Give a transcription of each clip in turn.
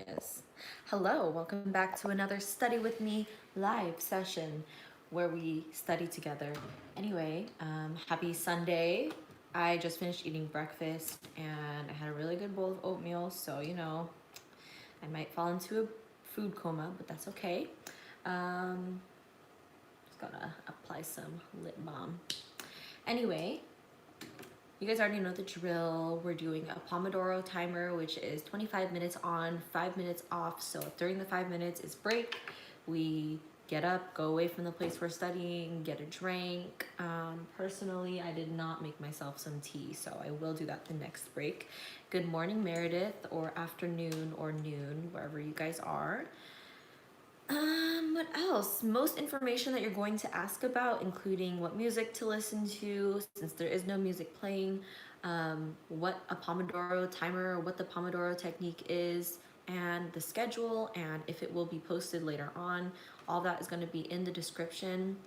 Yes. Hello, welcome back to another Study With Me live session where we study together. Anyway, happy Sunday. I just finished eating breakfast and I had a really good bowl of oatmeal, so I might fall into a food coma, but that's okay. Just gotta apply some lip balm. Anyway, you guys already know the drill. We're doing a Pomodoro timer, which is 25 minutes on, 5 minutes off. So during the 5 minutes is break. We get up, go away from the place we're studying, get a drink. Personally, I did not make myself some tea, so I will do that the next break. Good morning, Meredith, or afternoon or noon, wherever you guys are. What else? Most information that you're going to ask about, including what music to listen to, since there is no music playing, what a Pomodoro timer, what the Pomodoro technique is, and the schedule, and if it will be posted later on. All that is going to be in the description.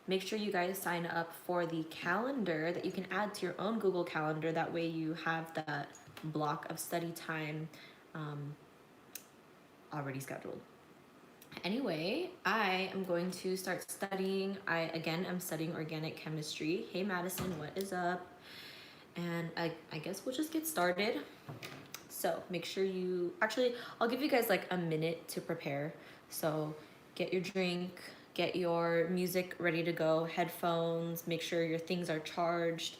Make sure you guys sign up for the calendar that you can add to your own Google Calendar. That way you have that block of study time already scheduled. Anyway, I am going to start studying. I, again, am studying organic chemistry. Hey, Madison, what is up? And I guess we'll just get started. So make sure you, actually, I'll give you guys like a minute to prepare. So get your drink, get your music ready to go, headphones, make sure your things are charged.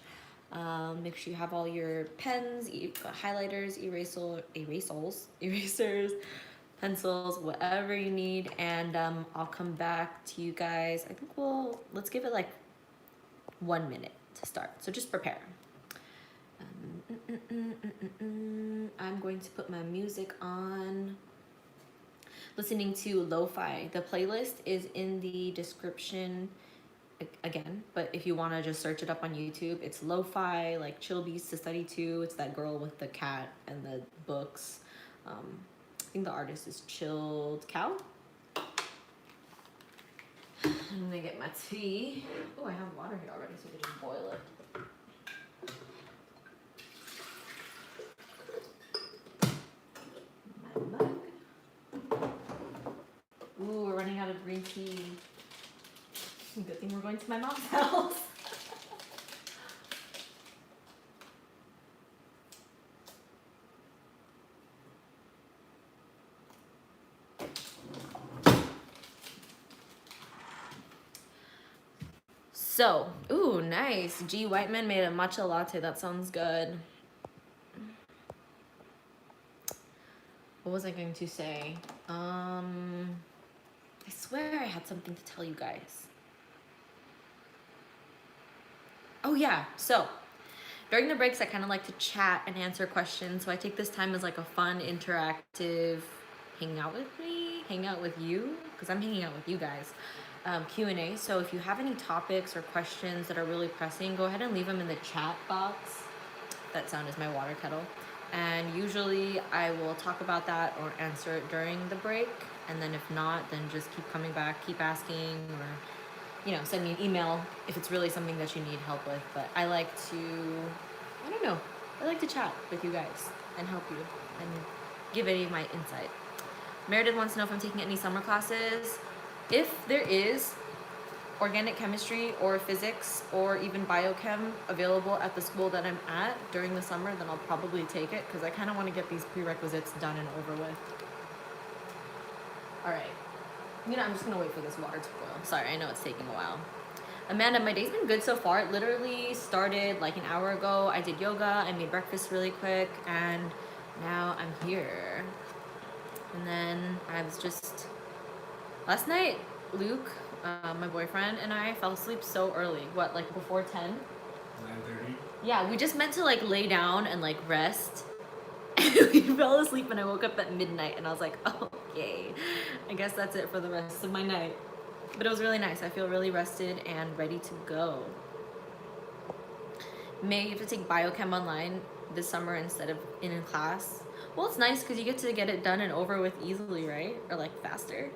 Make sure you have all your pens, highlighters, erasers, pencils, whatever you need, and I'll come back to you guys. I think let's give it like 1 minute to start. So just prepare. I'm going to put my music on. Listening to lo-fi. The playlist is in the description again, but if you want to just search it up on YouTube, it's lo-fi, like chill beats to study to. It's that girl with the cat and the books. I think the artist is Chilled Cow. I'm gonna get my tea. Oh, I have water here already, so we can just boil it. My mug. Ooh, we're running out of green tea. Good thing we're going to my mom's house. So, ooh, nice. G. Whiteman made a matcha latte. That sounds good. What was I going to say? I swear I had something to tell you guys. Oh yeah, so during the breaks I kind of like to chat and answer questions. So I take this time as like a fun, interactive, hang out with you, because I'm hanging out with you guys. Q&A. So if you have any topics or questions that are really pressing, go ahead and leave them in the chat box. That sound is my water kettle. And usually I will talk about that or answer it during the break. And then if not, then just keep coming back, keep asking, or send me an email if it's really something that you need help with. But I like to chat with you guys and help you and give any of my insight. Meredith wants to know if I'm taking any summer classes. If there is organic chemistry or physics or even biochem available at the school that I'm at during the summer, then I'll probably take it, because I kind of want to get these prerequisites done and over with. All right. I'm just going to wait for this water to boil. Sorry, I know it's taking a while. Amanda, my day's been good so far. It literally started like an hour ago. I did yoga. I made breakfast really quick. And now I'm here. And then I was just... Last night, Luke, my boyfriend, and I fell asleep so early. What, like before 10? 9:30? Yeah, we just meant to like lay down and like rest. We fell asleep and I woke up at midnight and I was like, okay, I guess that's it for the rest of my night. But it was really nice. I feel really rested and ready to go. May, you have to take biochem online this summer instead of in a class. Well, it's nice because you get to get it done and over with easily, right? Or like faster.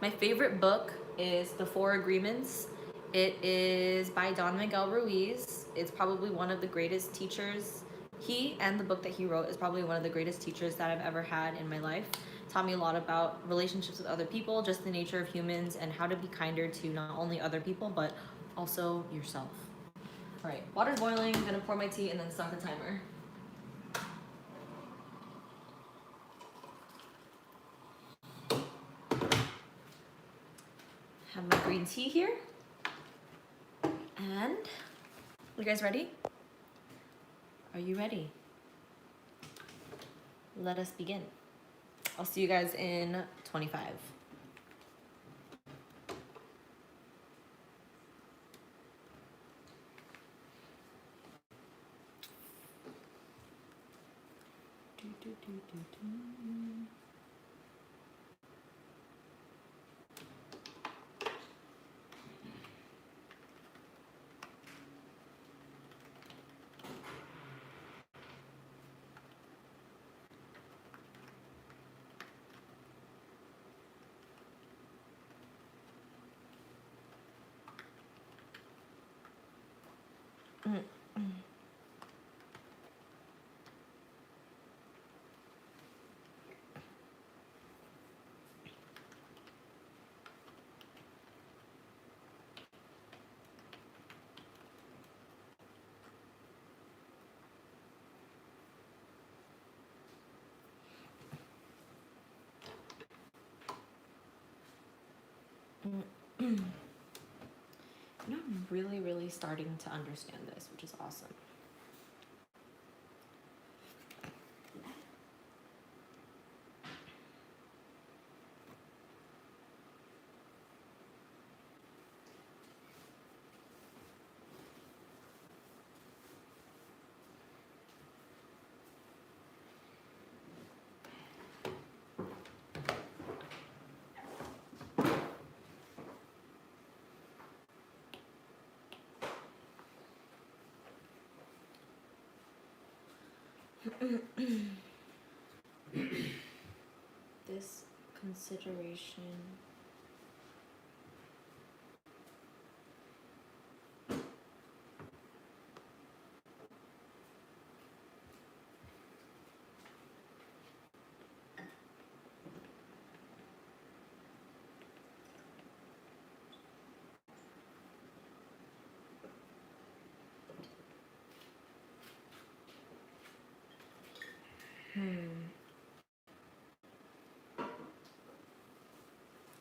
My favorite book is The Four Agreements. It is by Don Miguel Ruiz. It's probably one of the greatest teachers He and the book that he wrote is probably one of the greatest teachers that I've ever had in my life. Taught me a lot about relationships with other people, just the nature of humans, and how to be kinder to not only other people, but also yourself. All right, water's boiling. I'm gonna pour my tea and then start the timer. Have my green tea here. And you guys ready? Are you ready? Let us begin. I'll see you guys in 25. I'm really starting to understand this, which is awesome. This consideration.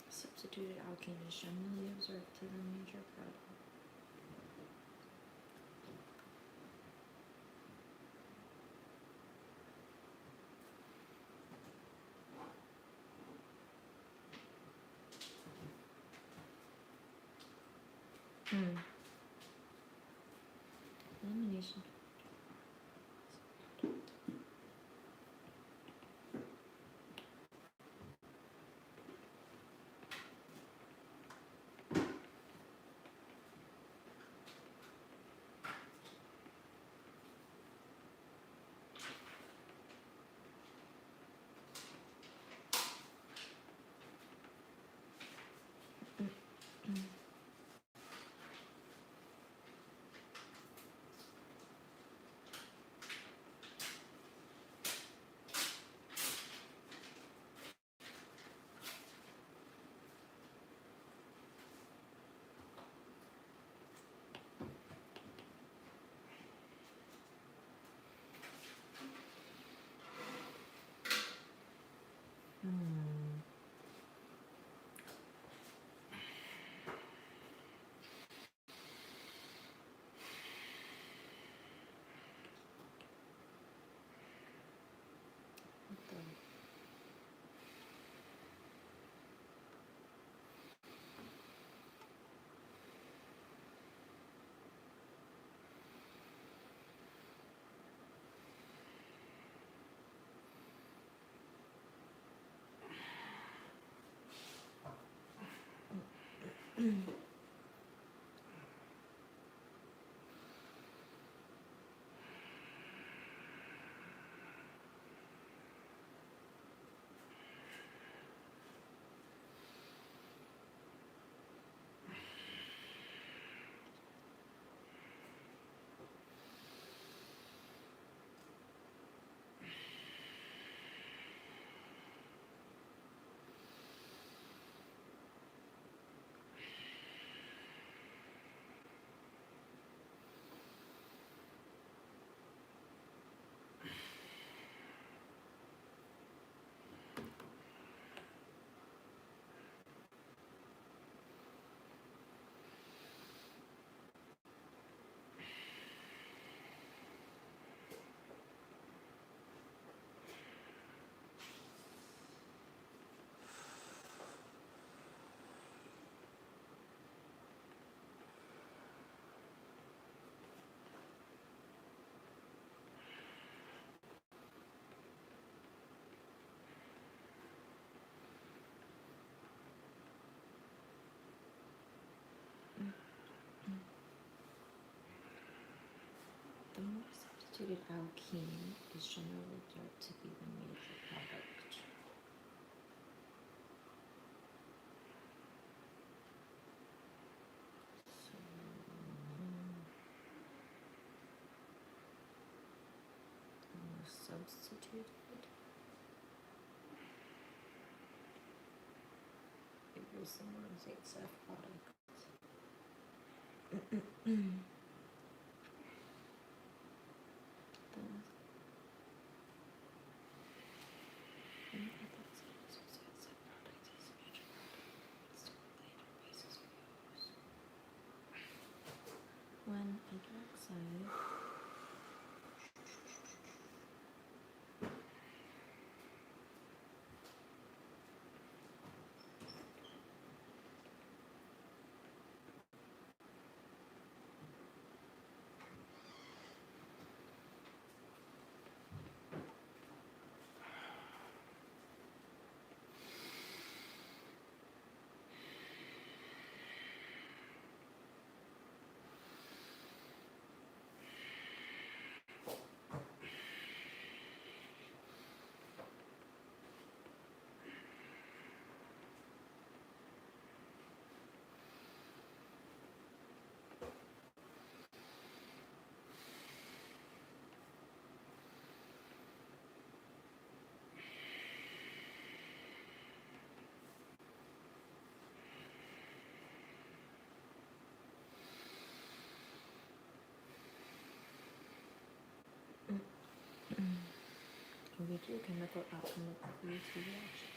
Substituted alkene is generally observed to the major product. Elimination. The more substituted alkene is generally thought to be the major product. So, the more substituted. Here's the more ZXF product. When hydroxide we do chemical outcome of the UC reaction.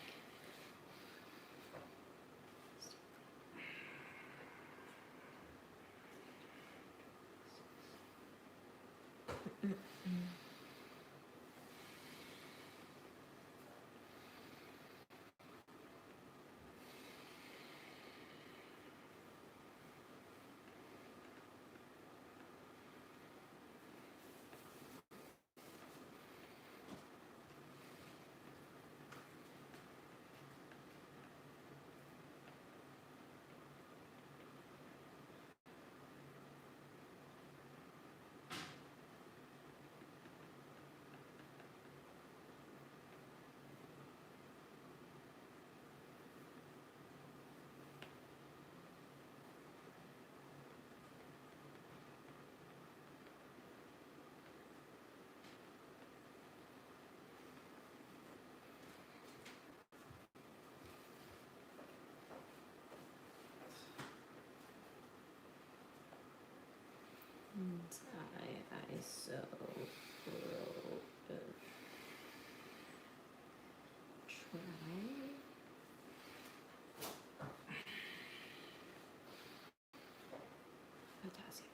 Potassium.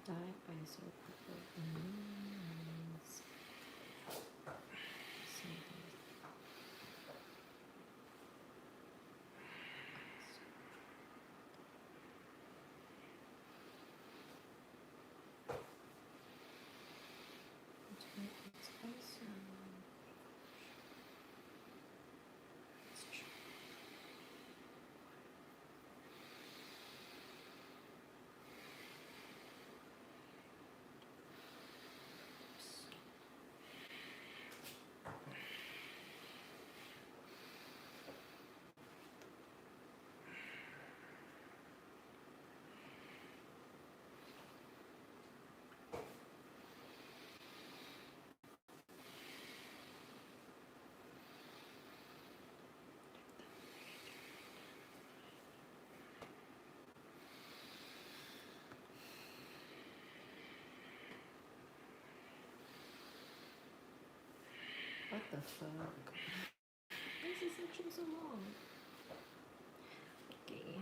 Diisopropylamines. What the fuck? Why is this section so long? Okay.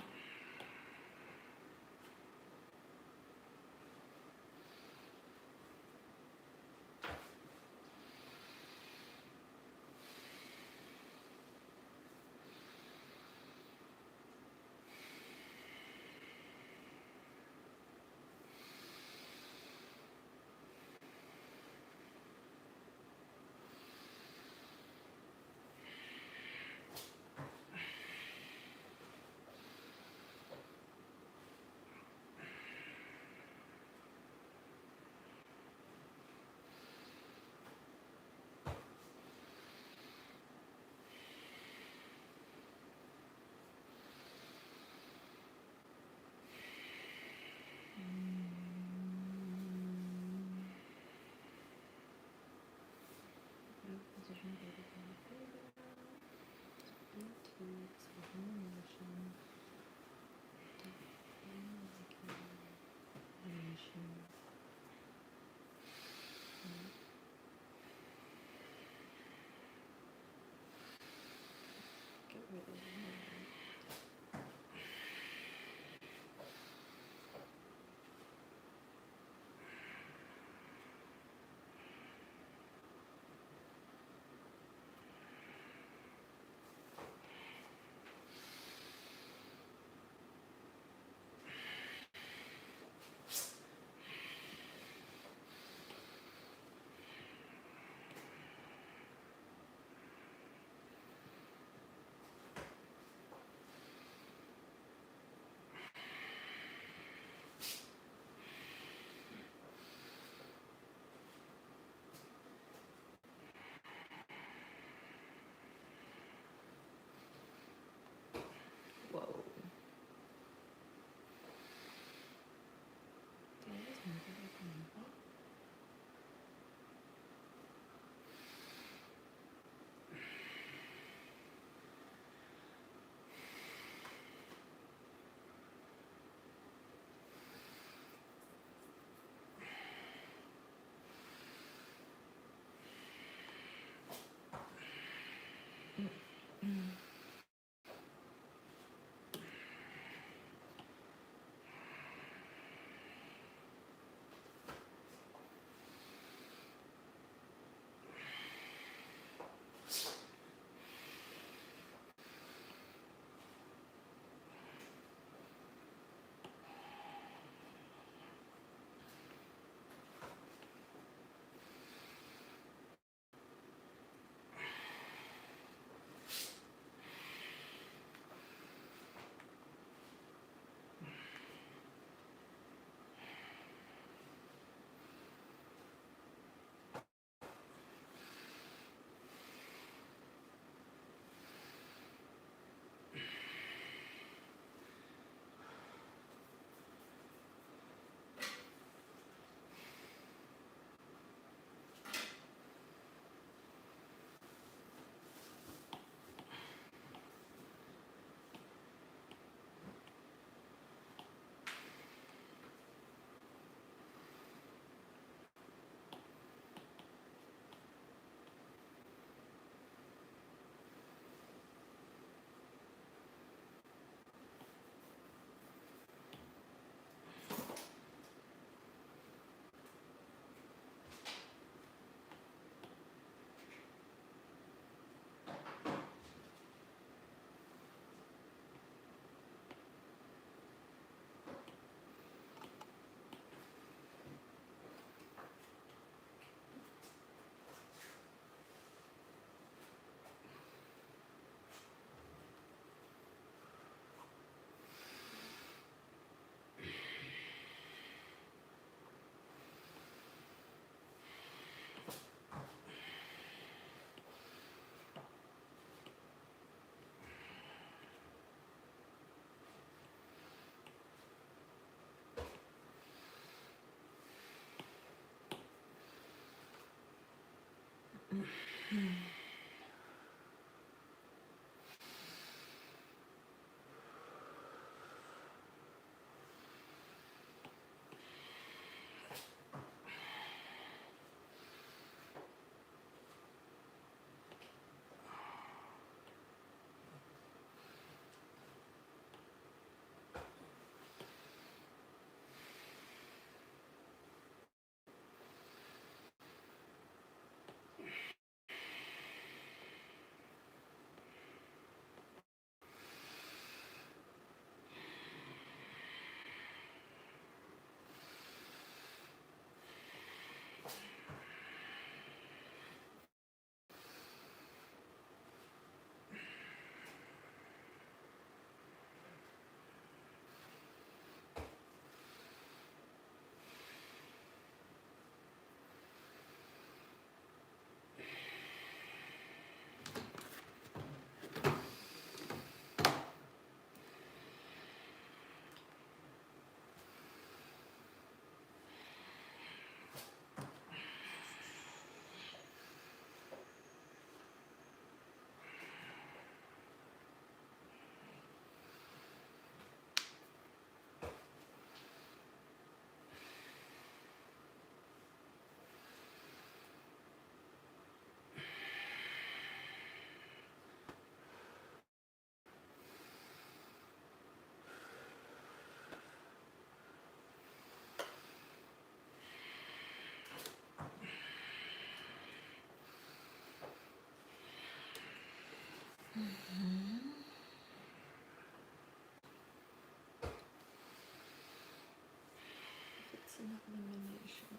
elimination.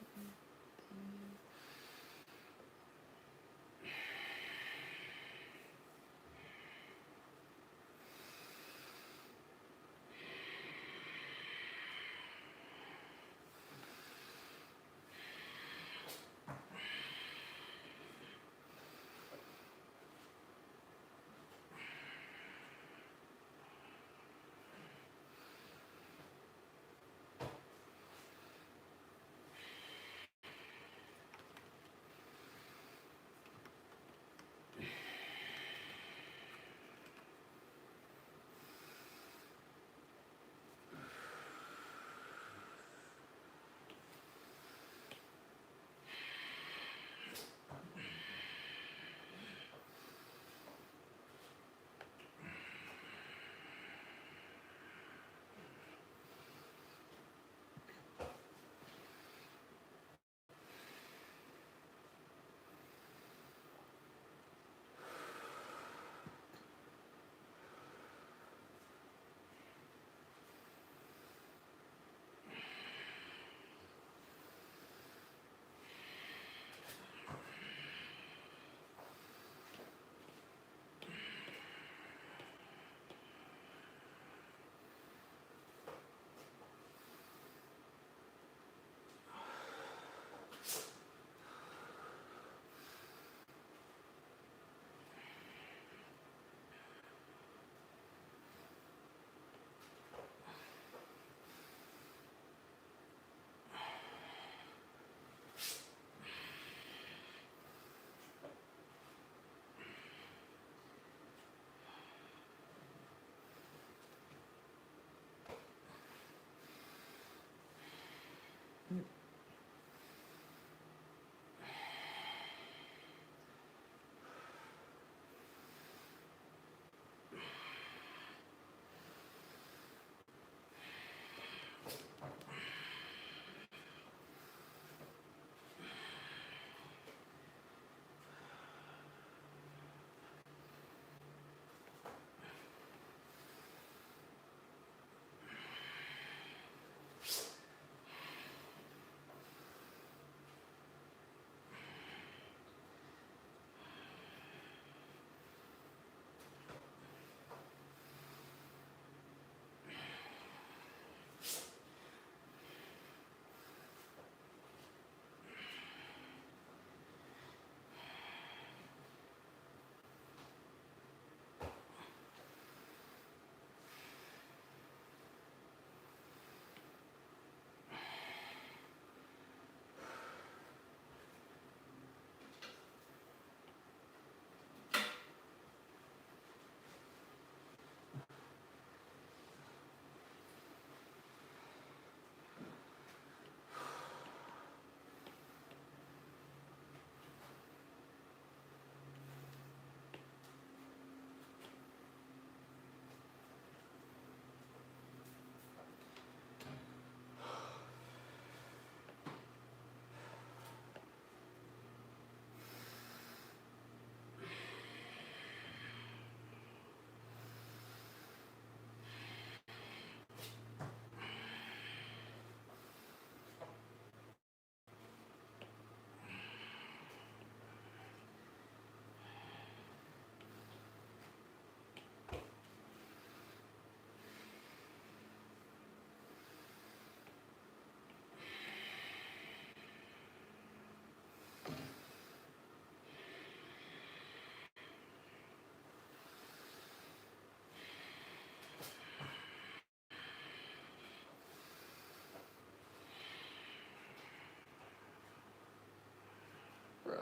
Bro.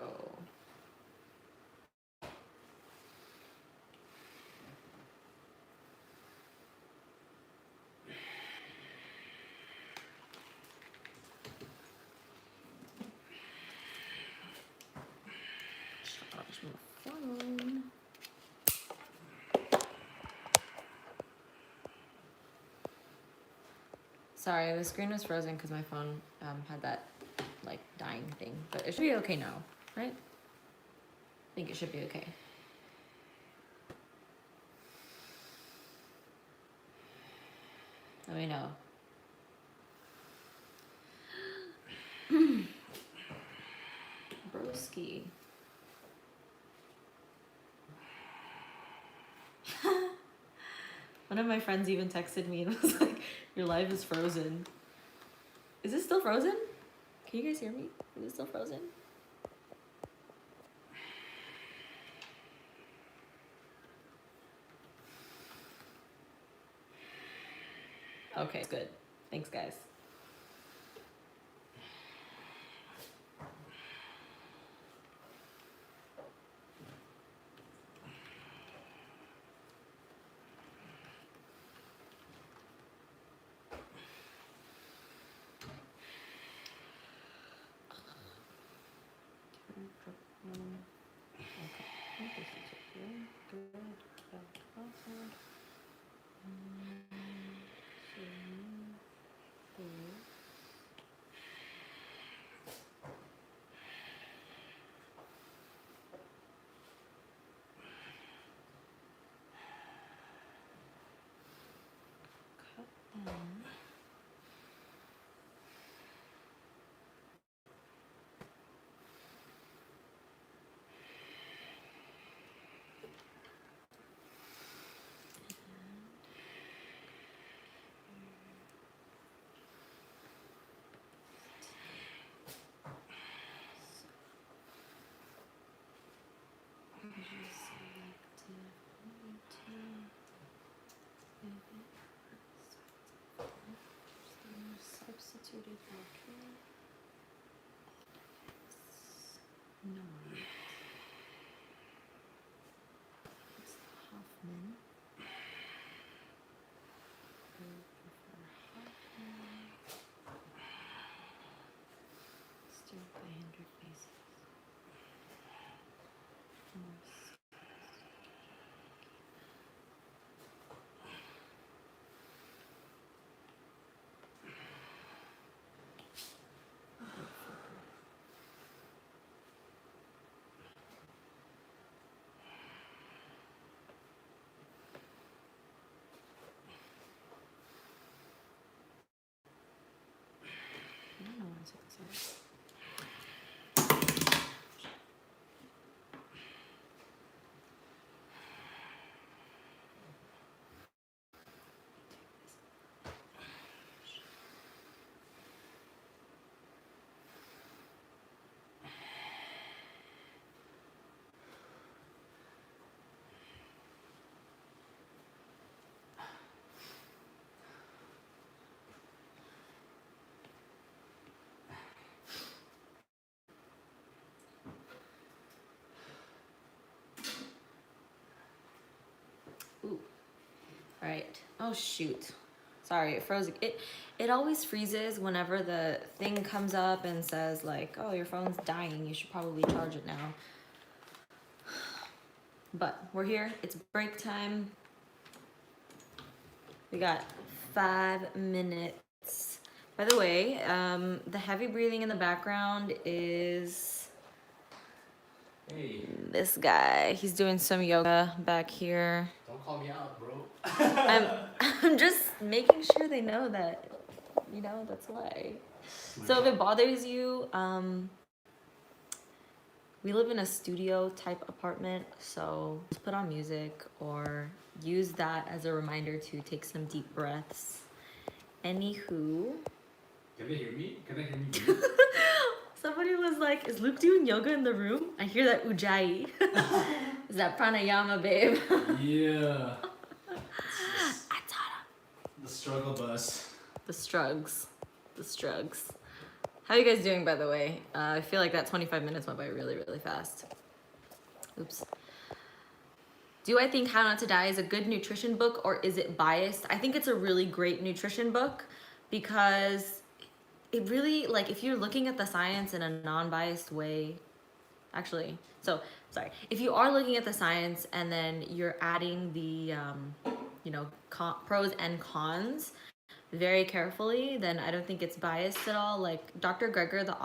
Charge my phone. Sorry, the screen was frozen because my phone had that like dying thing, but it should be okay now, right? I think it should be okay. Let me know. One of my friends even texted me and was like, your life is frozen. Is it still frozen? Can you guys hear me? Is it still frozen? Okay, good. Thanks, guys. Substituted water. No. It's the Hoffman. I prefer Hoffman. Still by 100 bases. I don't know what it says. Ooh. All right. Oh shoot. Sorry, it froze. It always freezes whenever the thing comes up and says like, "Oh, your phone's dying. You should probably charge it now." But we're here. It's break time. We got 5 minutes. By the way, the heavy breathing in the background is this guy. He's doing some yoga back here. Don't call me out, bro. I'm just making sure they know that, you know, that's why. So if it bothers you, we live in a studio type apartment, so just put on music or use that as a reminder to take some deep breaths. Anywho. Can they hear me? Can they hear me? Somebody was like, is Luke doing yoga in the room? I hear that ujjayi. Is that pranayama, babe? Yeah. I taught him. The struggle bus. The strugs. The strugs. How are you guys doing, by the way? I feel like that 25 minutes went by really, really fast. Oops. Do I think How Not to Die is a good nutrition book or is it biased? I think it's a really great nutrition book because it really, like, if you're looking at the science in a non-biased way, actually, so, sorry. If you are looking at the science and then you're adding the, you know, pros and cons very carefully, then I don't think it's biased at all. Like, Dr. Greger, the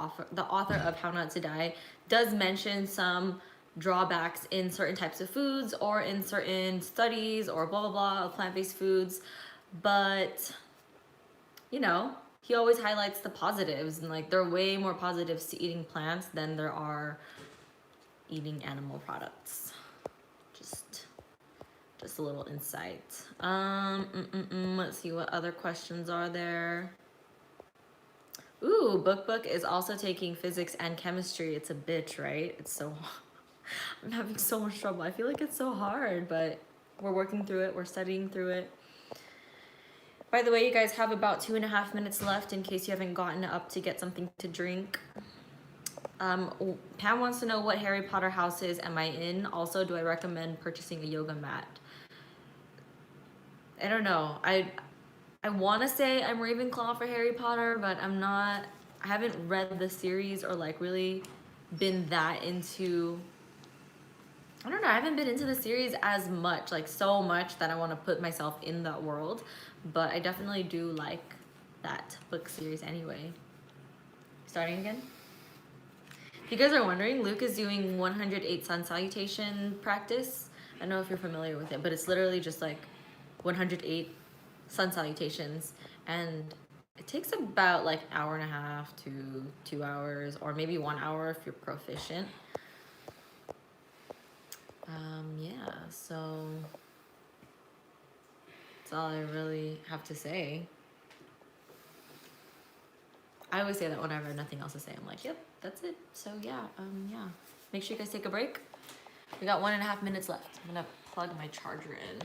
author of How Not to Die, does mention some drawbacks in certain types of foods or in certain studies or blah, blah, blah, of plant-based foods. But, you know, he always highlights the positives, and like there are way more positives to eating plants than there are eating animal products. Just a little insight. Let's see what other questions are there. Ooh, Book is also taking physics and chemistry. It's a bitch, right? It's so I'm having so much trouble. I feel like it's so hard, but we're working through it. We're studying through it. By the way, you guys have about 2.5 minutes left in case you haven't gotten up to get something to drink. Pam wants to know what Harry Potter houses am I in? Also, do I recommend purchasing a yoga mat? I don't know. I want to say I'm Ravenclaw for Harry Potter, but I'm not. I haven't read the series or like really been that into. I don't know. I haven't been into the series as much, like so much that I want to put myself in that world. But I definitely do like that book series anyway. Starting again? If you guys are wondering, Luke is doing 108 sun salutation practice. I don't know if you're familiar with it, but it's literally just like 108 sun salutations. And it takes about like 1.5 to 2 hours, or maybe 1 hour if you're proficient. Yeah, so that's all I really have to say. I always say that when I have nothing else to say. I'm like, yep, that's it. So yeah, yeah. Make sure you guys take a break. We got 1.5 minutes left. I'm gonna plug my charger in.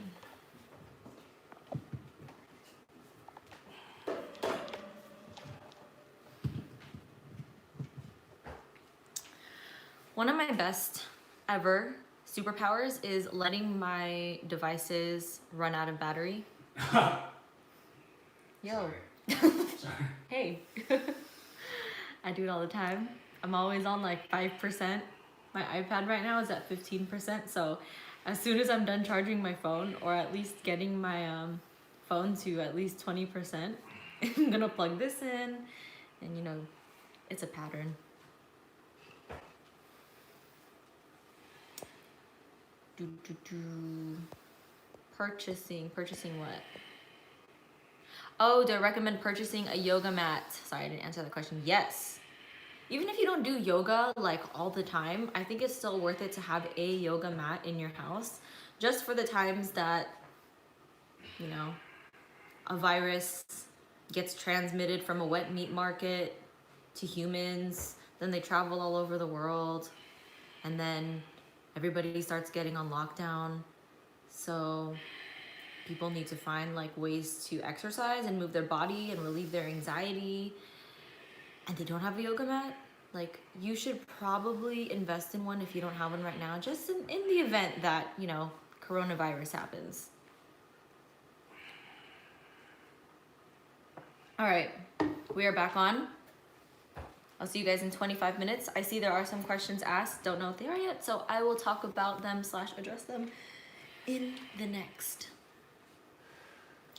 One of my best ever superpowers is letting my devices run out of battery. Yo. Sorry. Hey. I do it all the time. I'm always on like 5%. My iPad right now is at 15%. So as soon as I'm done charging my phone, or at least getting my phone to at least 20%, I'm gonna plug this in, and you know, it's a pattern. Purchasing what? Oh, do I recommend purchasing a yoga mat? Sorry, I didn't answer the question. Yes. Even if you don't do yoga like all the time, I think it's still worth it to have a yoga mat in your house, just for the times that, you know, a virus gets transmitted from a wet meat market to humans, then they travel all over the world, and then everybody starts getting on lockdown. So people need to find like ways to exercise and move their body and relieve their anxiety, and they don't have a yoga mat. Like, you should probably invest in one if you don't have one right now, just in the event that, you know, coronavirus happens. All right, we are back on. I'll see you guys in 25 minutes. I see there are some questions asked. Don't know what they are yet, so I will talk about them / address them in the next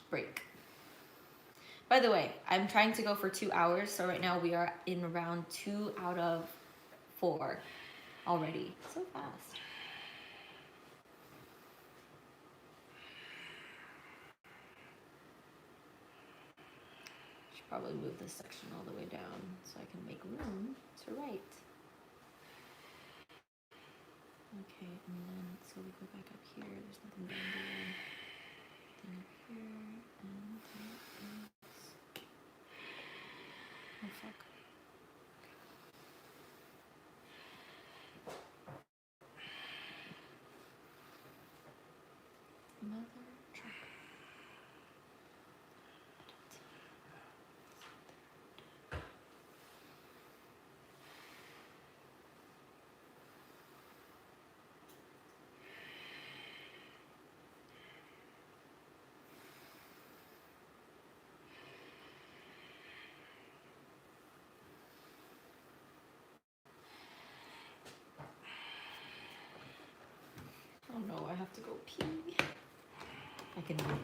break. By the way, I'm trying to go for 2 hours, so right now we are in round 2 out of 4 already. So fast. Should probably move this section all the way down so I can make room to write. Okay, and then so we go back up here. There's nothing down there. Then up here, and there is. Oh fuck. Mother trucker. Oh no, I have to go pee. I can wait.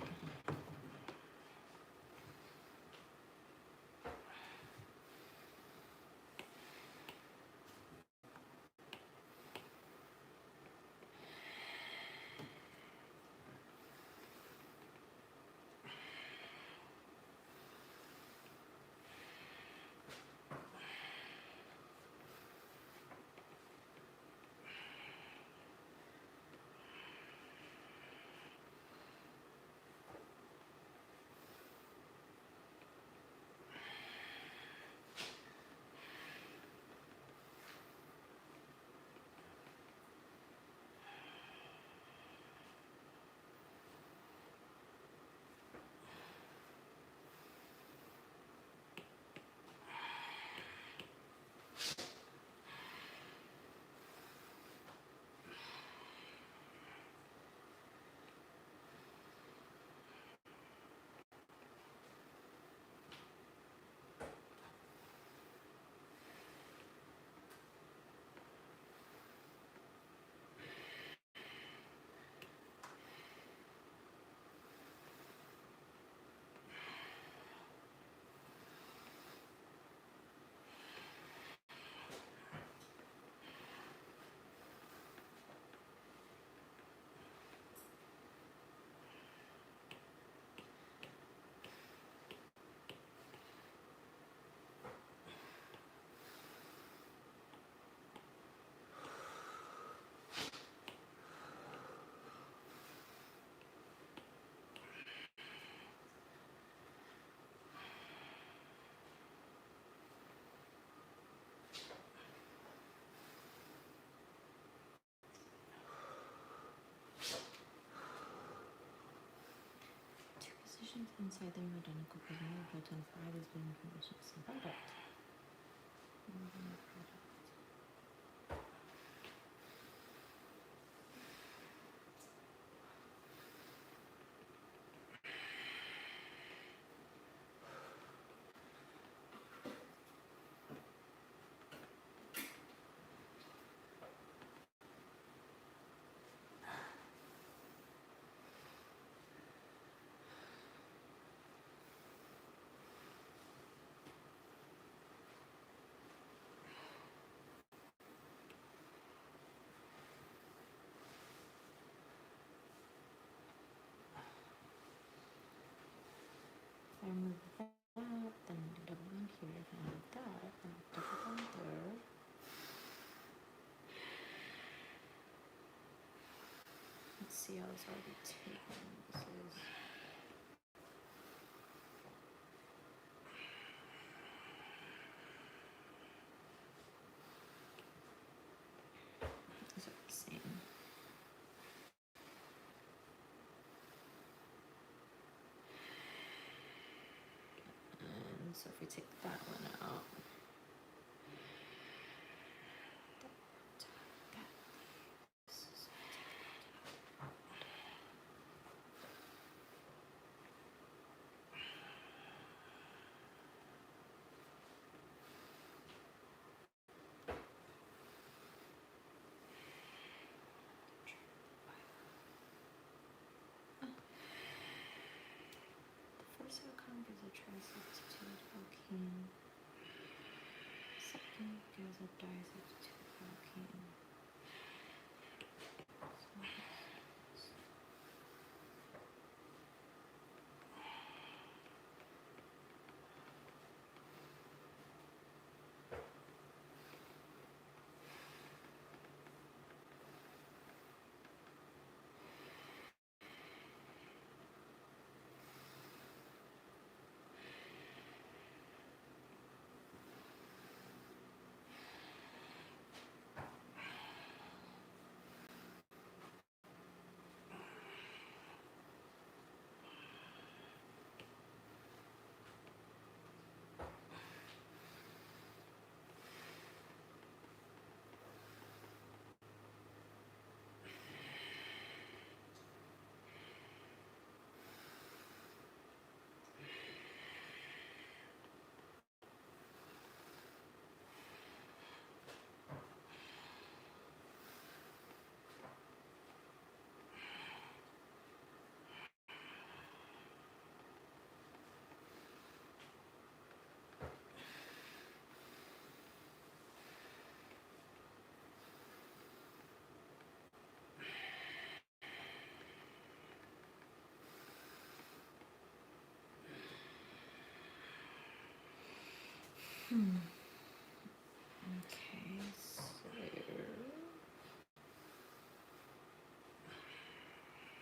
inside them identical polymer built in 5 is being conditioned to product. I remove that, then double bond here, then I move that, then double bond there. Let's see how it's already taken. This is these are the same. And so if we take that one out, first silicon gives a tri-substitute alkene. Second gives a di-substitute alkene. Okay, so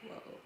whoa.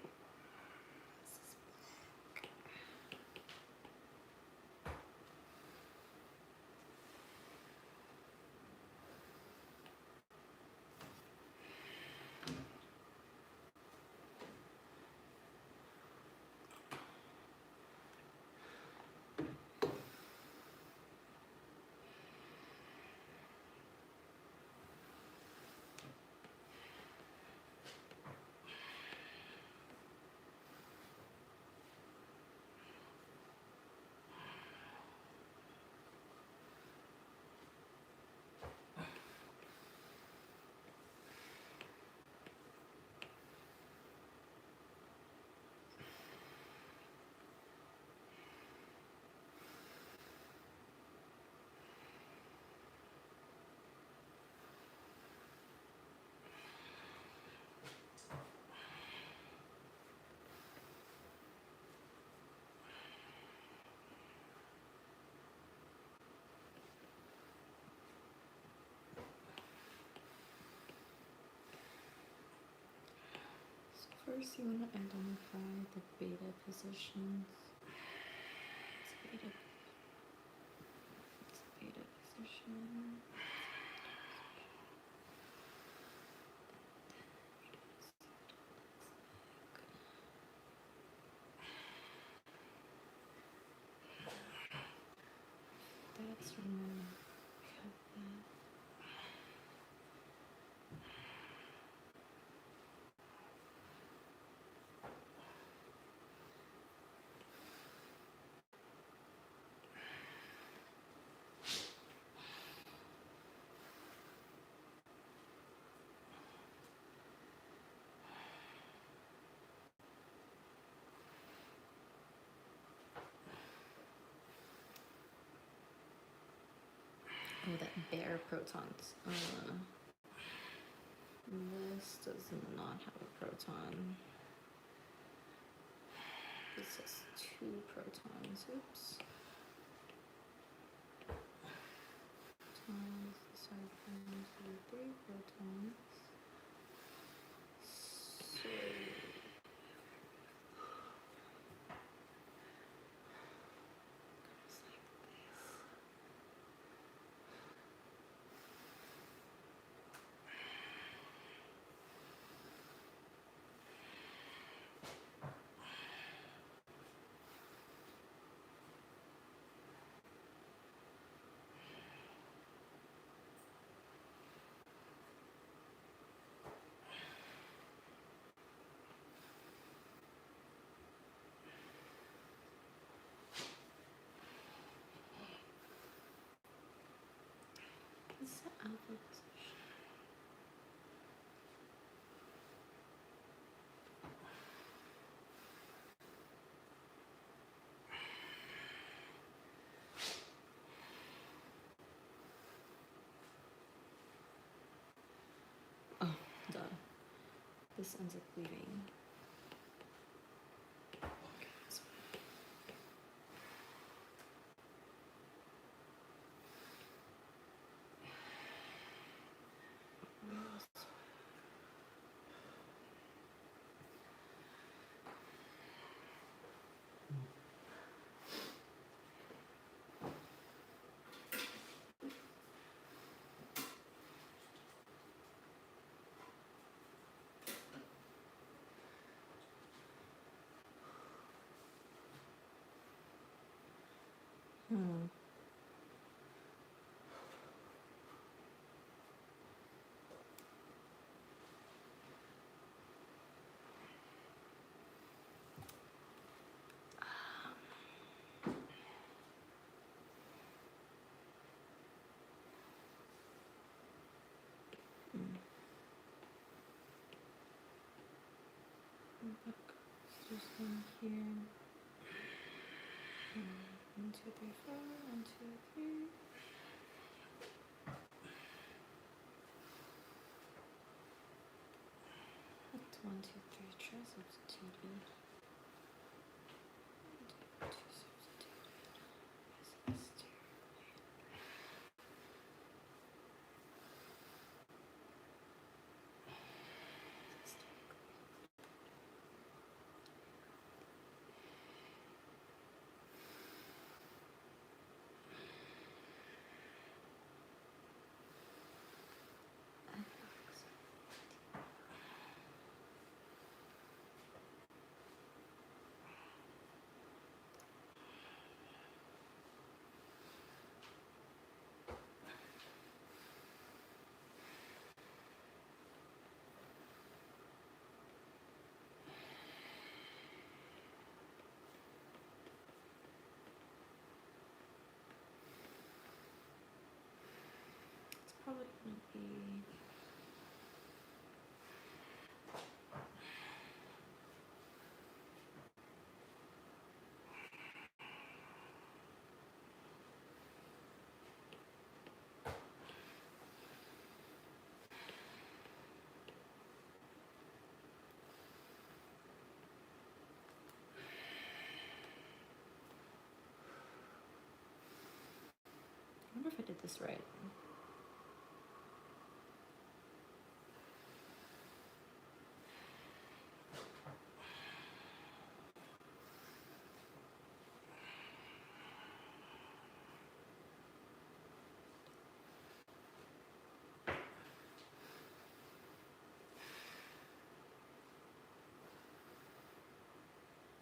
First, you want to identify the beta positions. It's beta position. bare protons. This does not have a proton. This has 2 protons. Oops. Protons. Sorry, 3 protons. So this is the alpha position. Oh, duh. This ends up leaving. There's one here. 1, 2, 3, 4. 1, 2, 3. That's 1, 2, 3. Try substituted. 1, 2, substituted. Is this two? It's probably gonna be. I wonder if I did this right.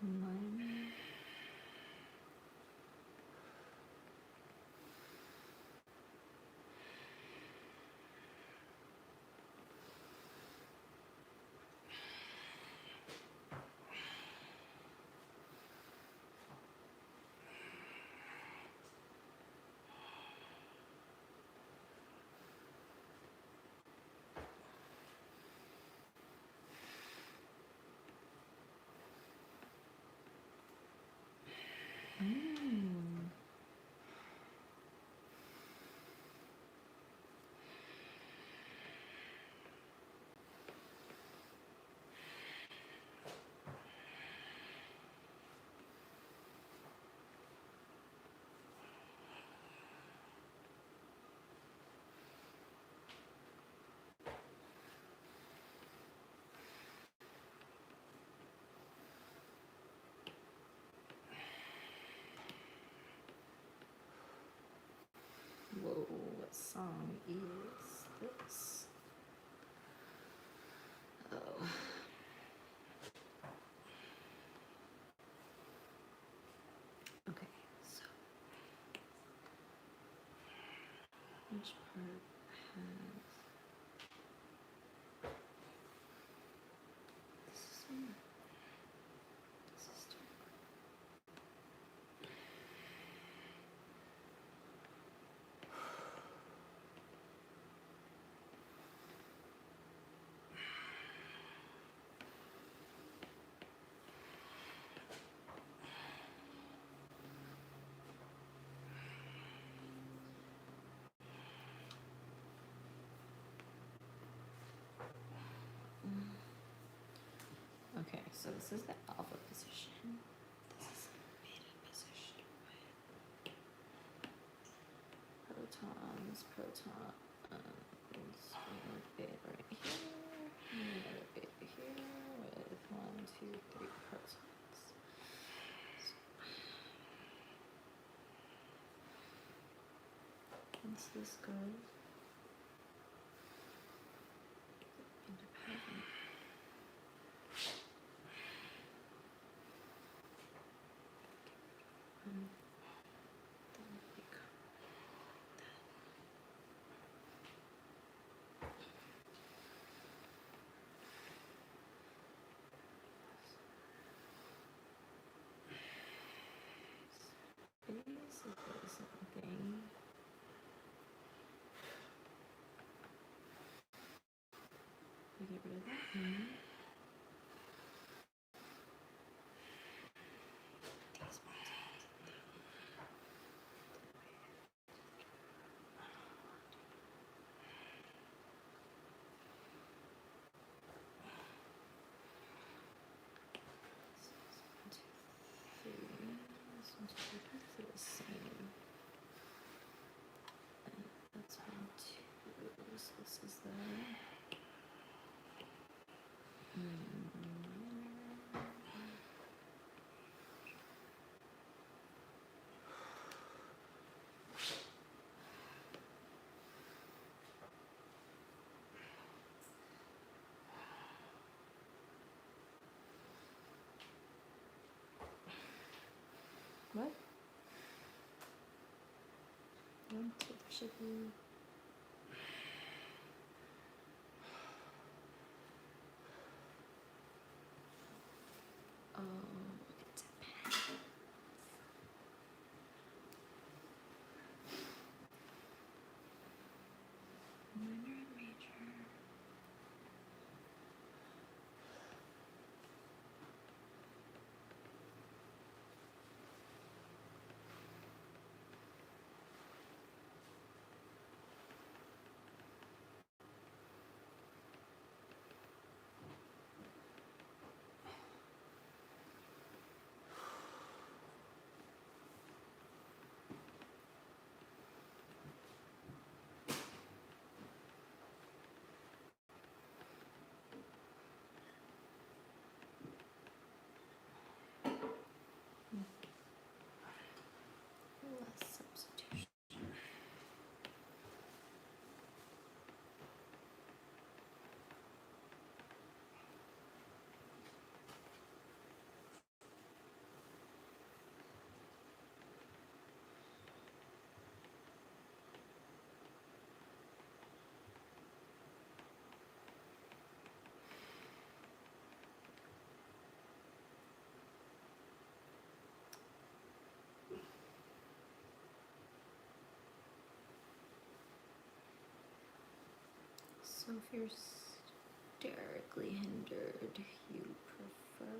Mine. Which part has this is one. This is two. Okay, so this is the alpha position. This is the beta position. Protons, beta right here, and another beta here with 1, 2, 3 protons. Once this goes, independent. And then become basically something. We get rid of that one. These buttons. This is 1, 2, 3. This 1, 2, 3. Both are the same. And that's 1, 2. So this is the. What? 1, 2. There should be. Oh, it depends. Minor and major. Less substitution. So if you're sterically hindered, you prefer.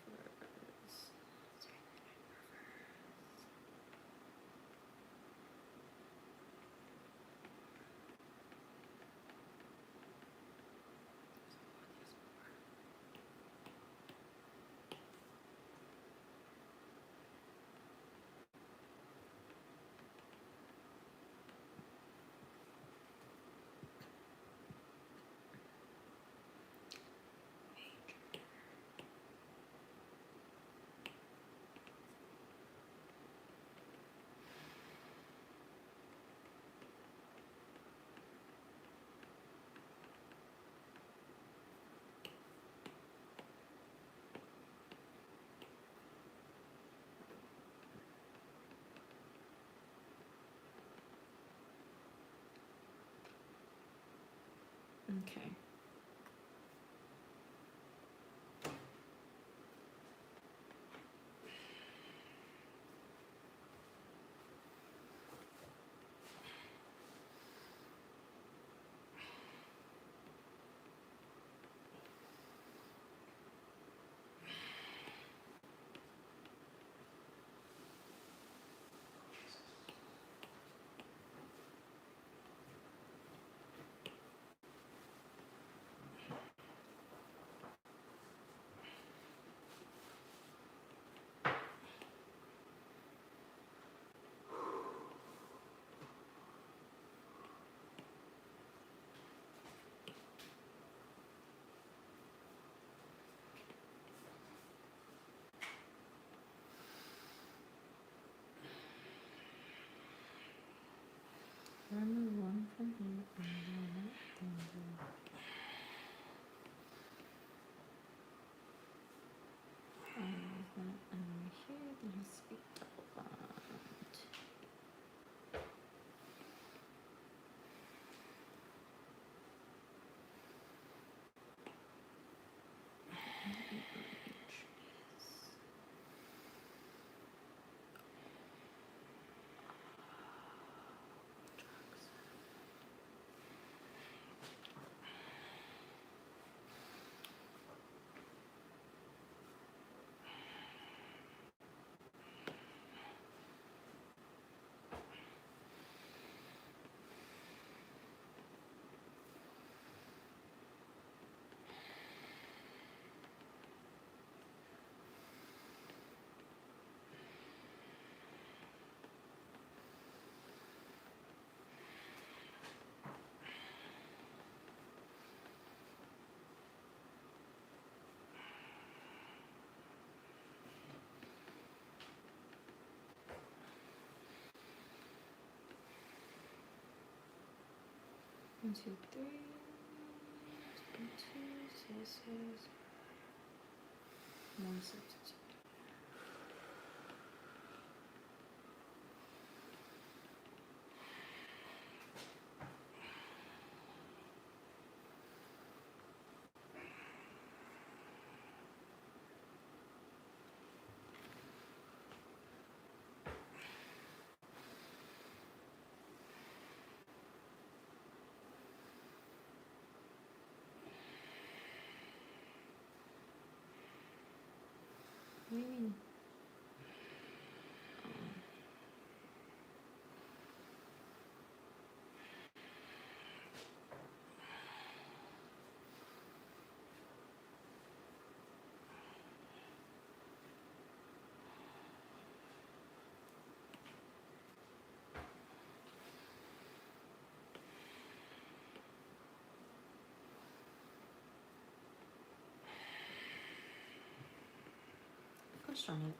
Prefers. Okay. Remove one from here and one from here. And here there has to be double bond. One, two, three. One, two, six. One substitute. What do you mean? Gosh darn it.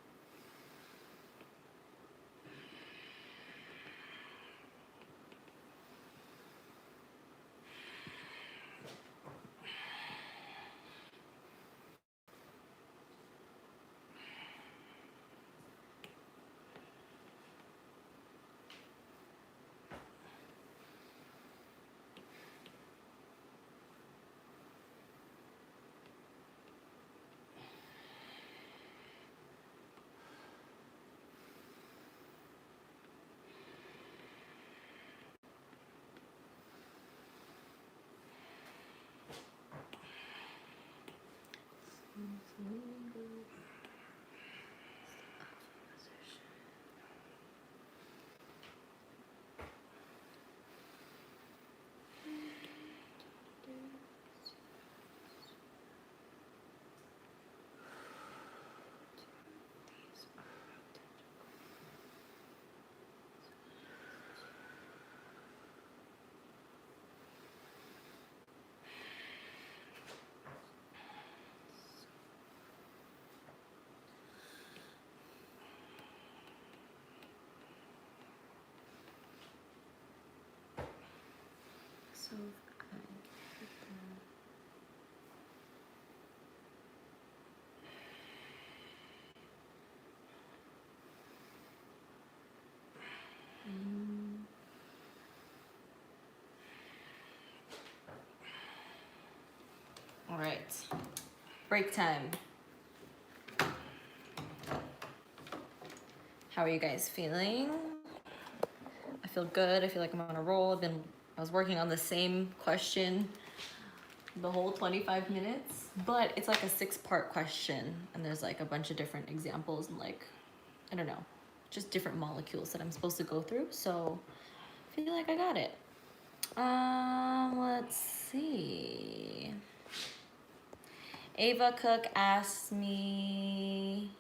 right. Break time. How are you guys feeling? I feel good. I feel like I'm on a roll. I was working on the same question the whole 25 minutes, but it's like a 6-part question, and there's like a bunch of different examples and like, I don't know, just different molecules that I'm supposed to go through. So I feel like I got it. Let's see. Ava Cook asked me,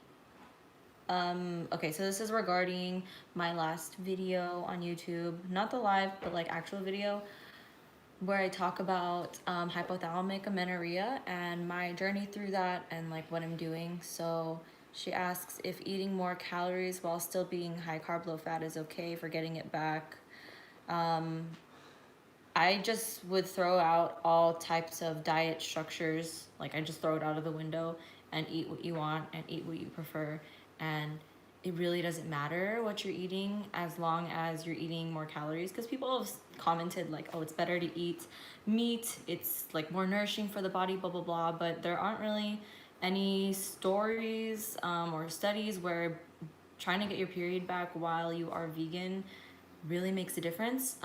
okay, so this is regarding my last video on YouTube, not the live, but like actual video, where I talk about hypothalamic amenorrhea and my journey through that and like what I'm doing. So she asks if eating more calories while still being high carb, low fat is okay for getting it back. I just would throw out all types of diet structures. Like I just throw it out of the window and eat what you want and eat what you prefer. And it really doesn't matter what you're eating as long as you're eating more calories. Because people have commented like, oh, it's better to eat meat. It's like more nourishing for the body, blah, blah, blah. But there aren't really any stories or studies where trying to get your period back while you are vegan really makes a difference.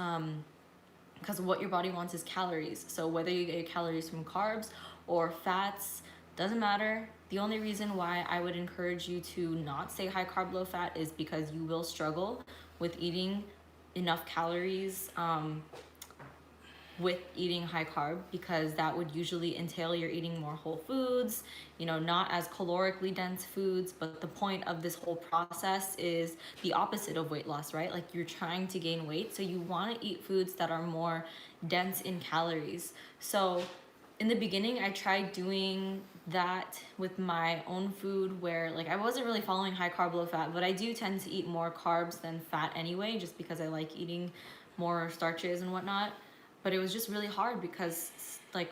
Because what your body wants is calories. So whether you get your calories from carbs or fats, doesn't matter. The only reason why I would encourage you to not say high carb, low fat is because you will struggle with eating enough calories with eating high carb, because that would usually entail you're eating more whole foods, you know, not as calorically dense foods. But the point of this whole process is the opposite of weight loss, right? Like you're trying to gain weight, so you want to eat foods that are more dense in calories. So in the beginning, I tried doing that with my own food, where like I wasn't really following high carb, low fat, but I do tend to eat more carbs than fat anyway, just because I like eating more starches and whatnot. But it was just really hard because like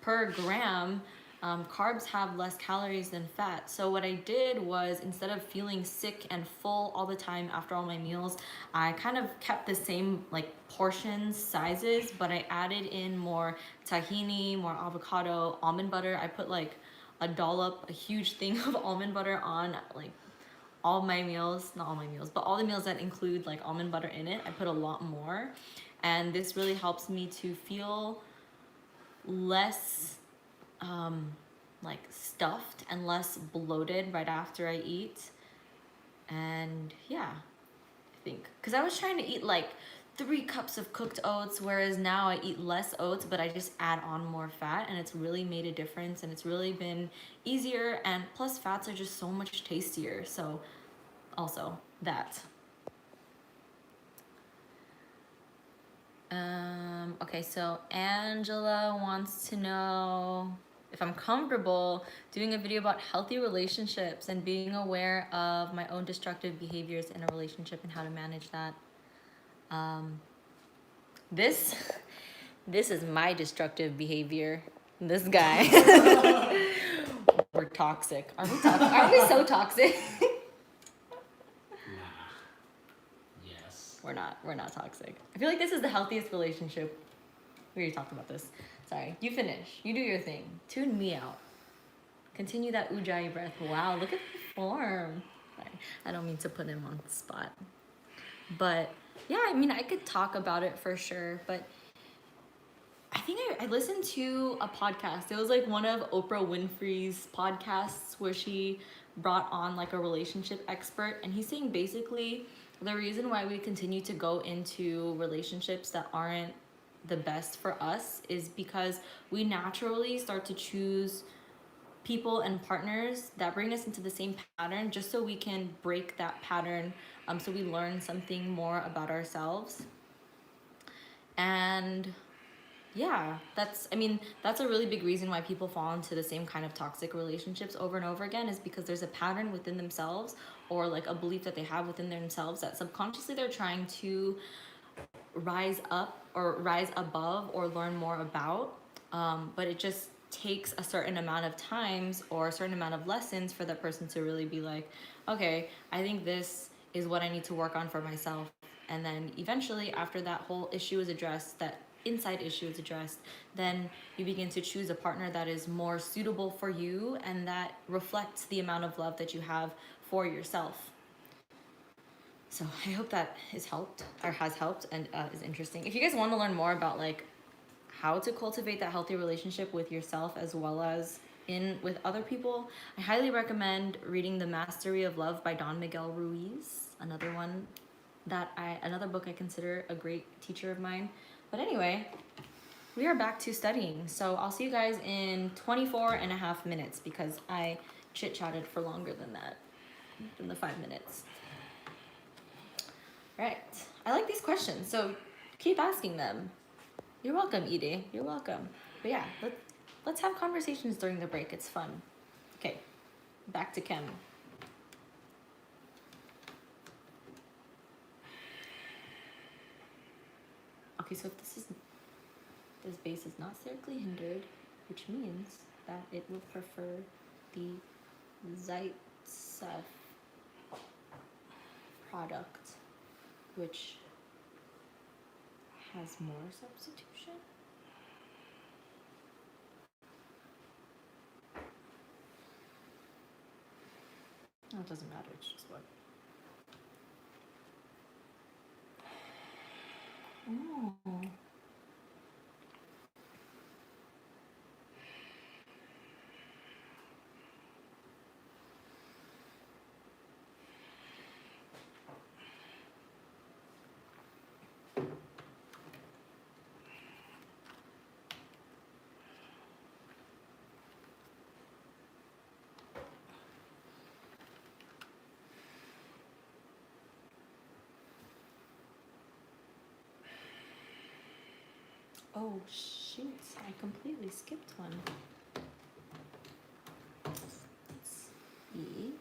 per gram, carbs have less calories than fat. So what I did was, instead of feeling sick and full all the time after all my meals, I kind of kept the same like portion sizes, but I added in more tahini, more avocado, almond butter. I put like a dollop, a huge thing of almond butter on like all my meals, not all my meals, but all the meals that include like almond butter in it. I put a lot more. And this really helps me to feel less like stuffed and less bloated right after I eat. And yeah, I think, because I was trying to eat like 3 cups of cooked oats, whereas now I eat less oats, but I just add on more fat, and it's really made a difference, and it's really been easier. And plus fats are just so much tastier. So also that. Okay, so Angela wants to know if I'm comfortable doing a video about healthy relationships and being aware of my own destructive behaviors in a relationship and how to manage that. This is my destructive behavior. This guy. We're toxic. Are we toxic? Are we so toxic? We're not toxic. I feel like this is the healthiest relationship. We already talked about this. Sorry, you finish. You do your thing. Tune me out. Continue that ujjayi breath. Wow, look at the form. Sorry, I don't mean to put him on the spot. But yeah, I mean, I could talk about it for sure. But I think I listened to a podcast. It was like one of Oprah Winfrey's podcasts where she brought on like a relationship expert. And he's saying basically the reason why we continue to go into relationships that aren't the best for us is because we naturally start to choose people and partners that bring us into the same pattern, just so we can break that pattern, so we learn something more about ourselves. And yeah, that's a really big reason why people fall into the same kind of toxic relationships over and over again, is because there's a pattern within themselves, or like a belief that they have within themselves that subconsciously they're trying to rise up or rise above or learn more about. But it just takes a certain amount of times or a certain amount of lessons for that person to really be like, okay, I think this is what I need to work on for myself. And then eventually, after that whole issue is addressed, that inside issue is addressed, then you begin to choose a partner that is more suitable for you and that reflects the amount of love that you have for yourself. So I hope that has helped and is interesting. If you guys want to learn more about like how to cultivate that healthy relationship with yourself as well as with other people, I highly recommend reading The Mastery of Love by Don Miguel Ruiz. Another book I consider a great teacher of mine. But anyway, we are back to studying. So I'll see you guys in 24 and a half minutes because I chit-chatted for longer than that, than the 5 minutes. Right. I like these questions, so keep asking them. You're welcome, Edie. You're welcome. But yeah, let's have conversations during the break. It's fun. Okay, back to chem. Okay, so if this base is not sterically hindered, which means that it will prefer the Zaitsev product, which has more substitution. No, it doesn't matter, it's just what. Oh. Oh shoot, I completely skipped one. Let's see.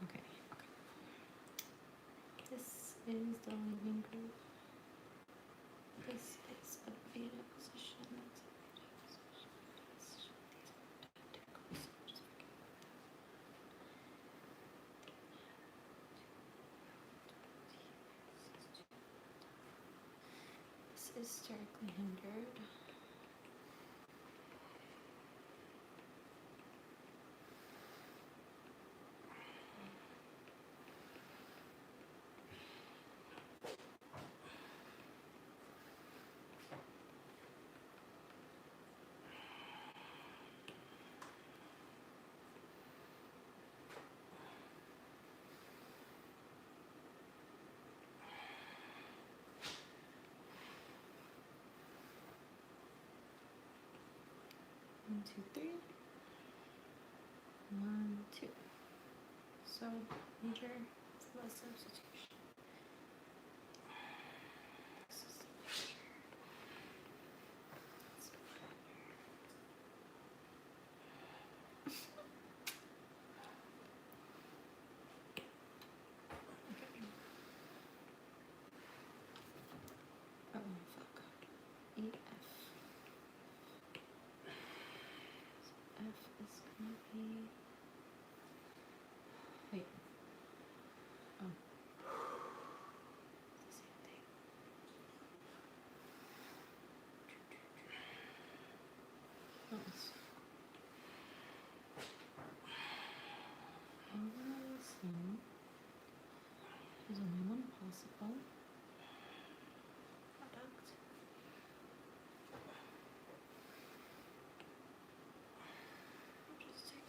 Okay. This is the leaving group. This is a beta position. This is sterically hindered. One, two, three. 1, 2. So major less substitution. This is oh fuck. EF. So F is gonna be. Wait. Oh. It's the same thing. Oh, it's overall sum is only one possible product. Interesting.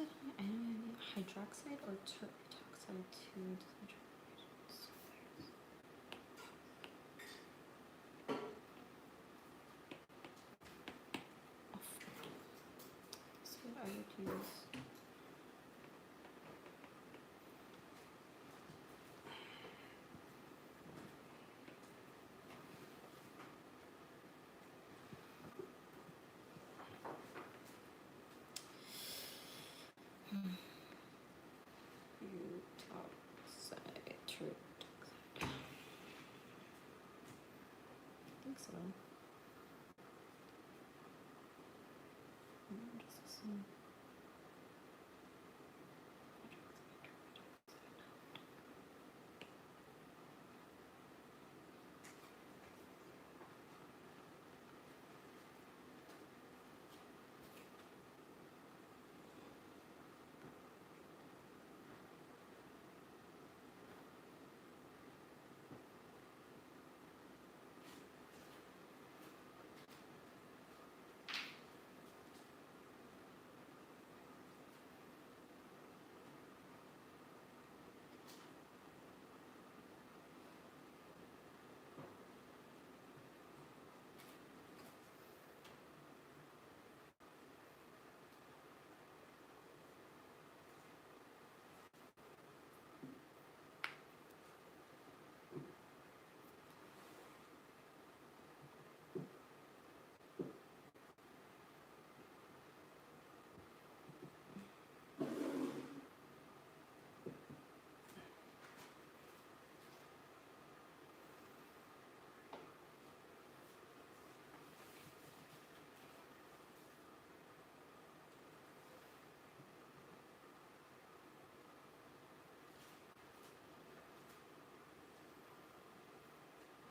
hydroxide or terpetoxide to so what are you to use? Butoxide, terpetoxide. I think so. What does this mean?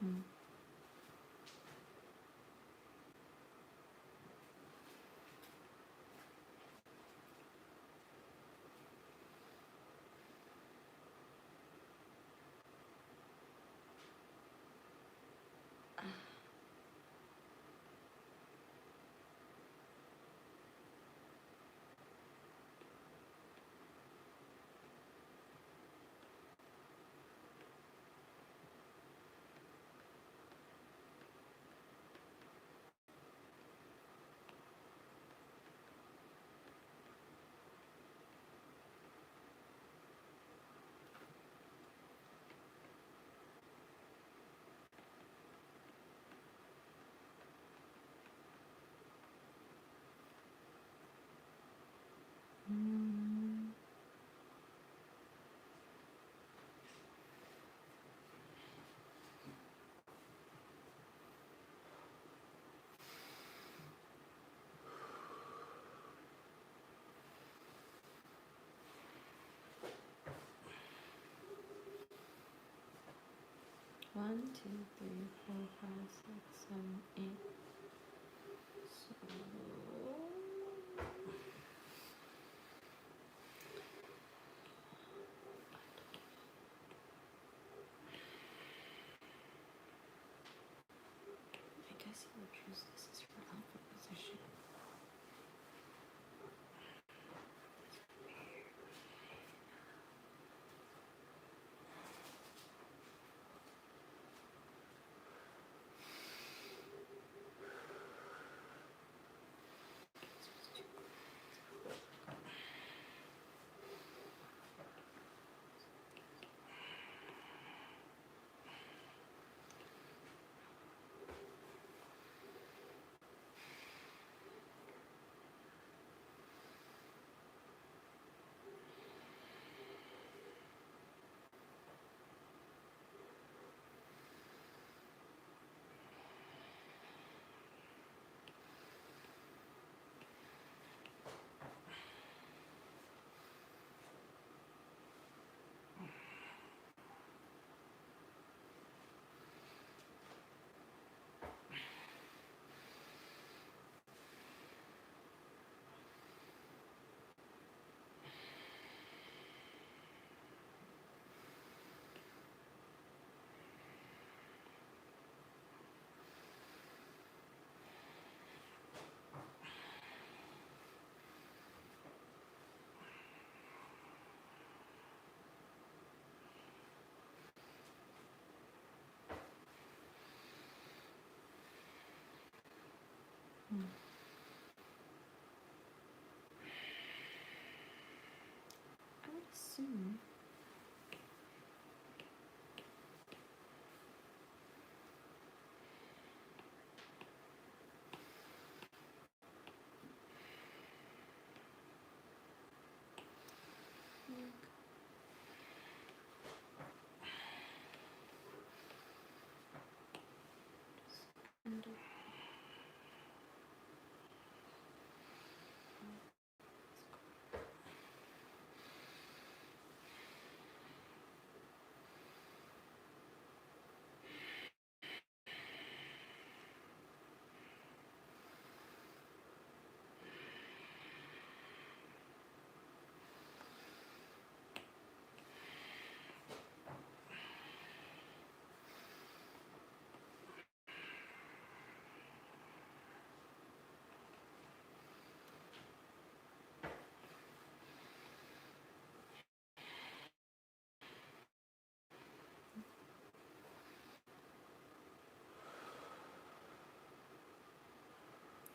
Hmm. Mm. One, two, three, four, five, six, seven, eight. So I guess you would choose this as for alpha position. I would assume.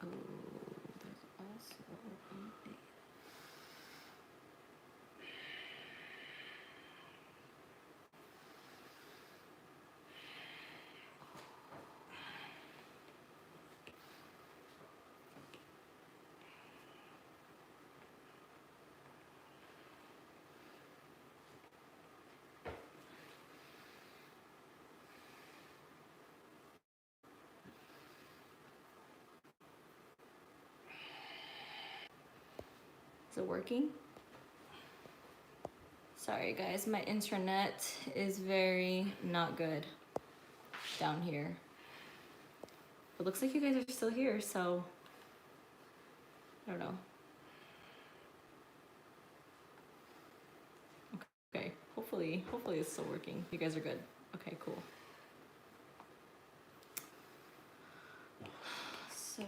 Oh, there's also a big. Is it working? Sorry guys, my internet is very not good down here. It looks like you guys are still here, so I don't know. Okay, hopefully it's still working. You guys are good. Okay, cool. So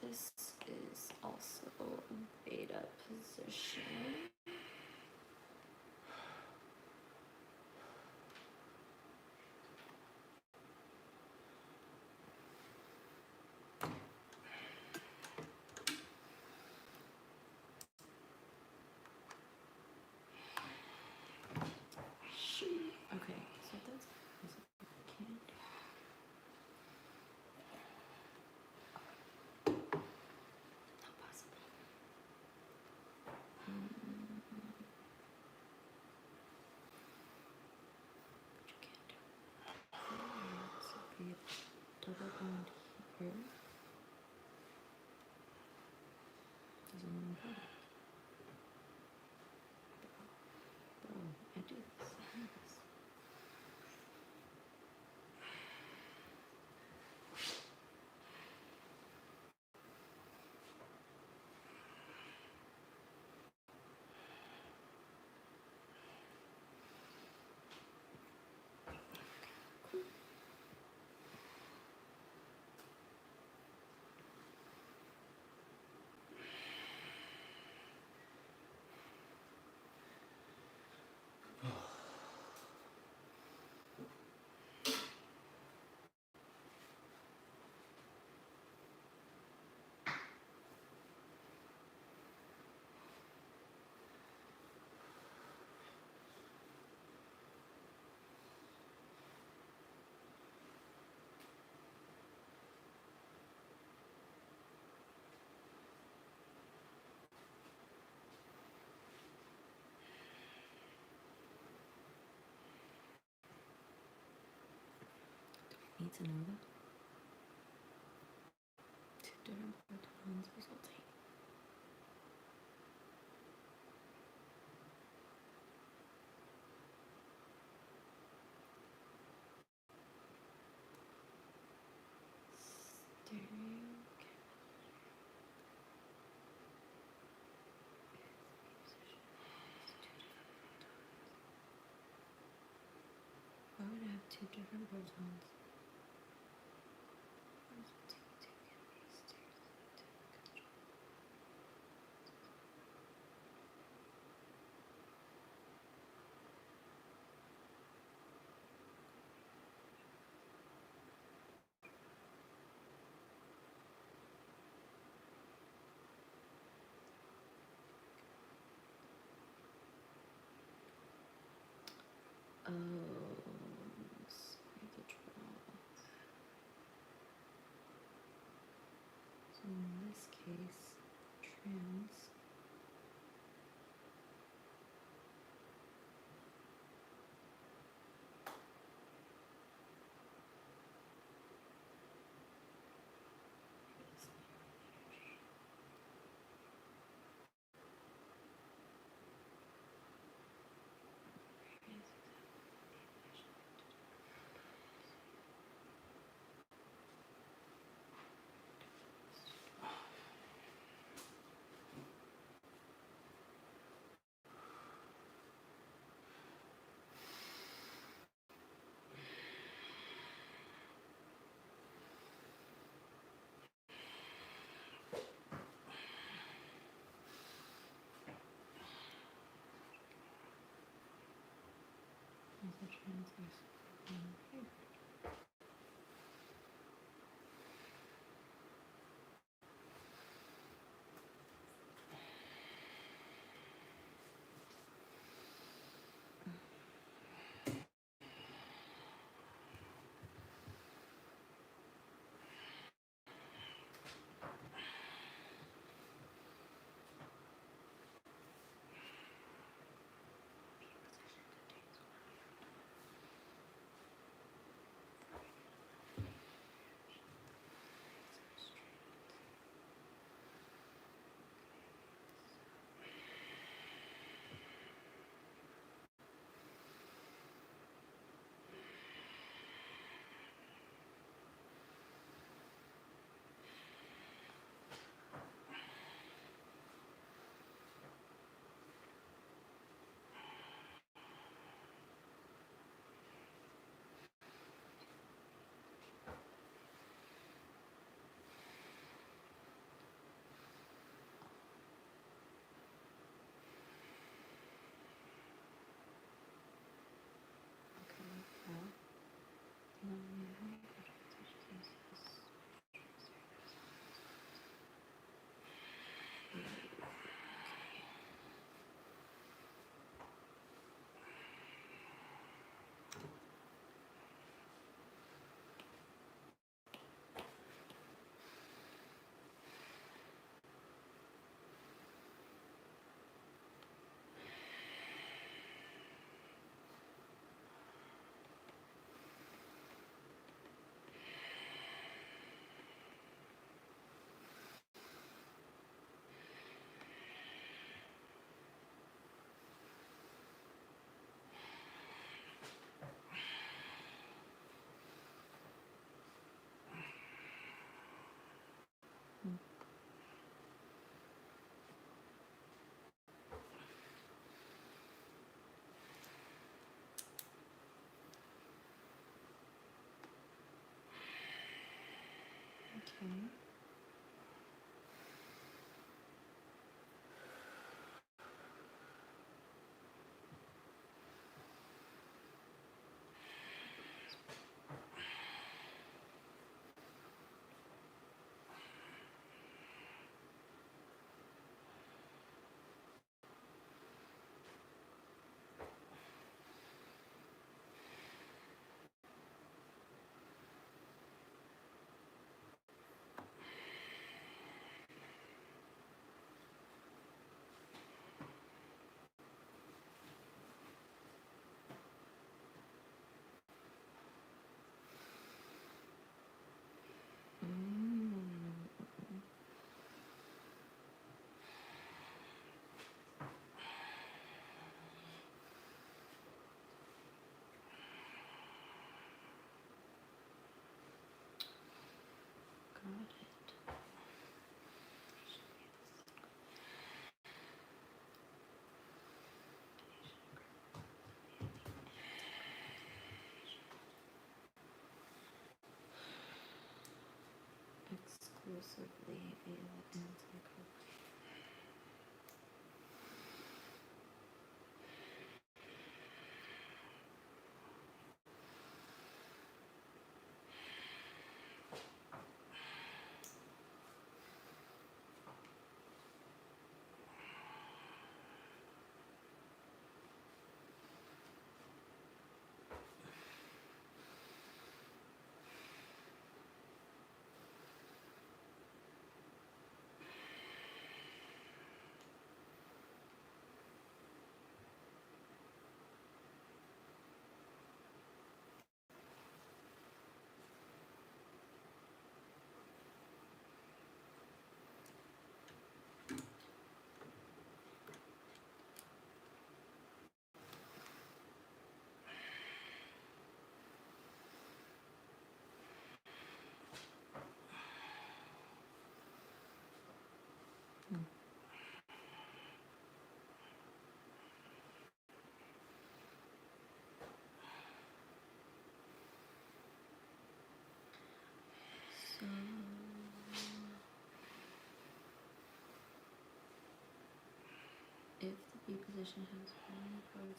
this is also a beta position. Okay, so that's not possible. But you can't do it. So be a double bond here. Doesn't want to go. Bro, I do this. I do this. Need to know that. Two different protons resulting. Why would I have two different protons? sorry, the drill. So in this case, trans. Okay. Got it. Exclusively via anti-coagulation. position has one proton.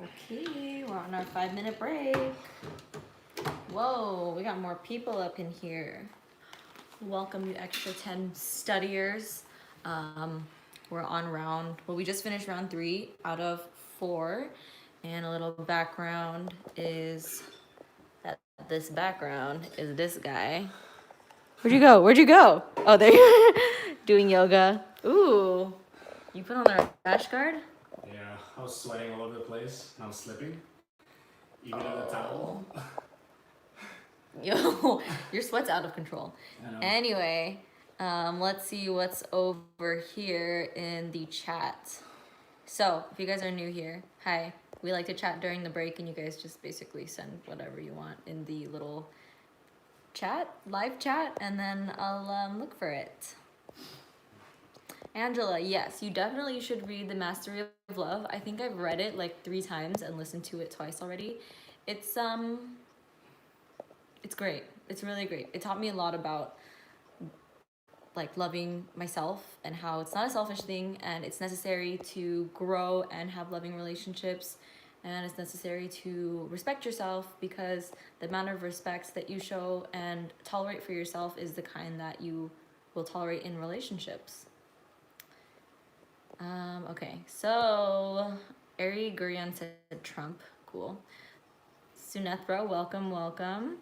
Okay, we're on our 5-minute break. Whoa, we got more people up in here. Welcome, you extra 10 studiers. We're on we just finished round 3 out of 4. And a little background is that this background is this guy. Where'd you go? Where'd you go? Oh, there you are. Doing yoga. Ooh, you put on the rash guard? Yeah, I was sweating all over the place. And I was slipping. Even in the towel. Yo, your sweat's out of control. I know. Anyway, let's see what's over here in the chat. So, if you guys are new here, hi. We like to chat during the break, and you guys just basically send whatever you want in the little chat, live chat, and then I'll look for it. Angela, yes, you definitely should read The Mastery of Love. I think I've read it like 3 times and listened to it twice already. It's great. It's really great. It taught me a lot about like loving myself and how it's not a selfish thing, and it's necessary to grow and have loving relationships, and it's necessary to respect yourself, because the amount of respect that you show and tolerate for yourself is the kind that you will tolerate in relationships. Okay, so Ari Gurian said Trump. Cool. Sunethra, welcome.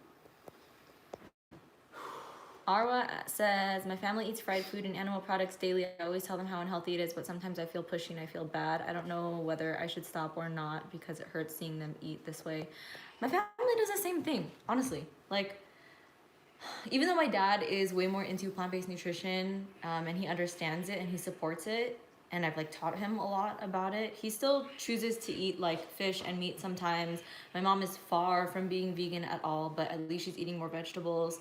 Arwa says, my family eats fried food and animal products daily. I always tell them how unhealthy it is, but sometimes I feel pushy and I feel bad. I don't know whether I should stop or not because it hurts seeing them eat this way. My family does the same thing, honestly. Like, even though my dad is way more into plant-based nutrition, and he understands it and he supports it, and I've like taught him a lot about it, he still chooses to eat like fish and meat sometimes. My mom is far from being vegan at all, but at least she's eating more vegetables.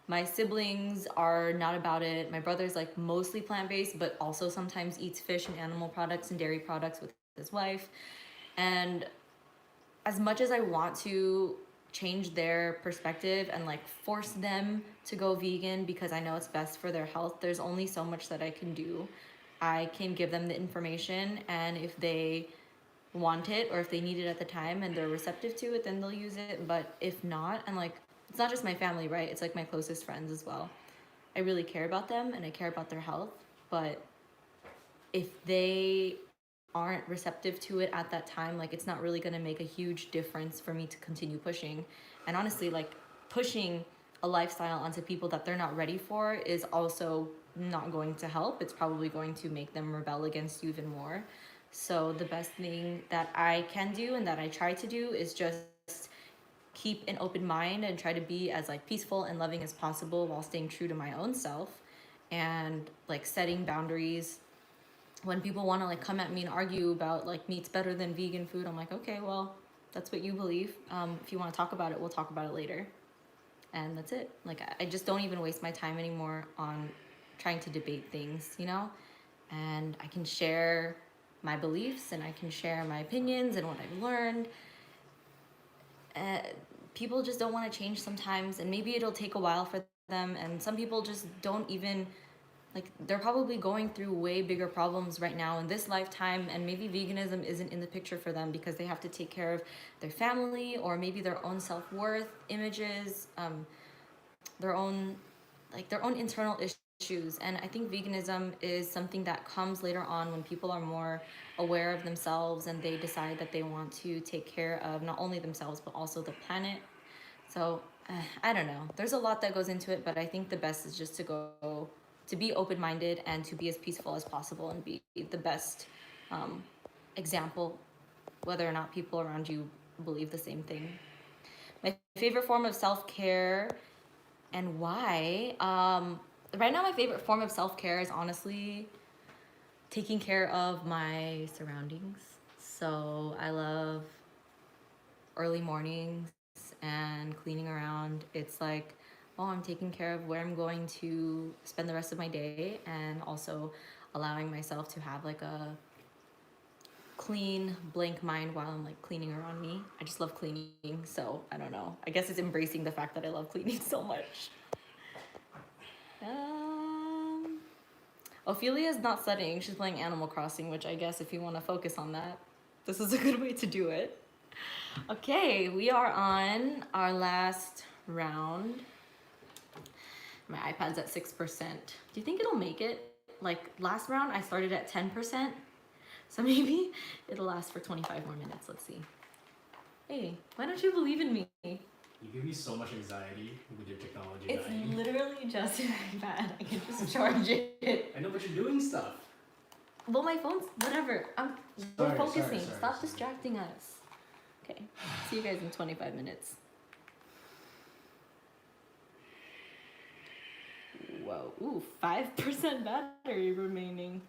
My siblings are not about it. My brother's like mostly plant-based, but also sometimes eats fish and animal products and dairy products with his wife. And as much as I want to change their perspective and like force them to go vegan because I know it's best for their health, there's only so much that I can do. I can give them the information, and if they want it or if they need it at the time and they're receptive to it, then they'll use it. But if not, and like, it's not just my family, right? It's like my closest friends as well. I really care about them and I care about their health, but if they aren't receptive to it at that time, like, it's not really going to make a huge difference for me to continue pushing. And honestly, like, pushing a lifestyle onto people that they're not ready for is also not going to help. It's probably going to make them rebel against you even more. So the best thing that I can do and that I try to do is just keep an open mind and try to be as like peaceful and loving as possible while staying true to my own self, and like setting boundaries. When people want to like come at me and argue about like meat's better than vegan food, I'm like, okay, well, that's what you believe. If you want to talk about it, we'll talk about it later. And that's it. Like, I just don't even waste my time anymore on trying to debate things, you know? And I can share my beliefs and I can share my opinions and what I've learned. Uh, People just don't want to change sometimes, and maybe it'll take a while for them. And some people just don't even, like, they're probably going through way bigger problems right now in this lifetime, and maybe veganism isn't in the picture for them because they have to take care of their family or maybe their own self-worth images, their own, like, their own internal issues. And I think veganism is something that comes later on when people are more aware of themselves and they decide that they want to take care of not only themselves but also the planet. So I don't know, there's a lot that goes into it, but I think the best is just to be open-minded and to be as peaceful as possible and be the best example, whether or not people around you believe the same thing. My favorite form of self-care and why, right now my favorite form of self-care is honestly taking care of my surroundings. So I love early mornings and cleaning around. It's like, oh, I'm taking care of where I'm going to spend the rest of my day, and also allowing myself to have like a clean blank mind while I'm like cleaning around me. I just love cleaning, so I don't know, I guess it's embracing the fact that I love cleaning so much. Ophelia's not studying, she's playing Animal Crossing, which I guess if you want to focus on that, this is a good way to do it. Okay, we are on our last round. My iPad's at 6%. Do you think it'll make it? Like last round, I started at 10%. So maybe it'll last for 25 more minutes. Let's see. Hey, why don't you believe in me? You give me so much anxiety with your technology It's dying. literally just an iPad. I can just charge it. I know, but you're doing stuff. Well, my phone's whatever. We're focusing. Stop distracting us. Okay. See you guys in 25 minutes. Whoa. Ooh, 5% battery remaining.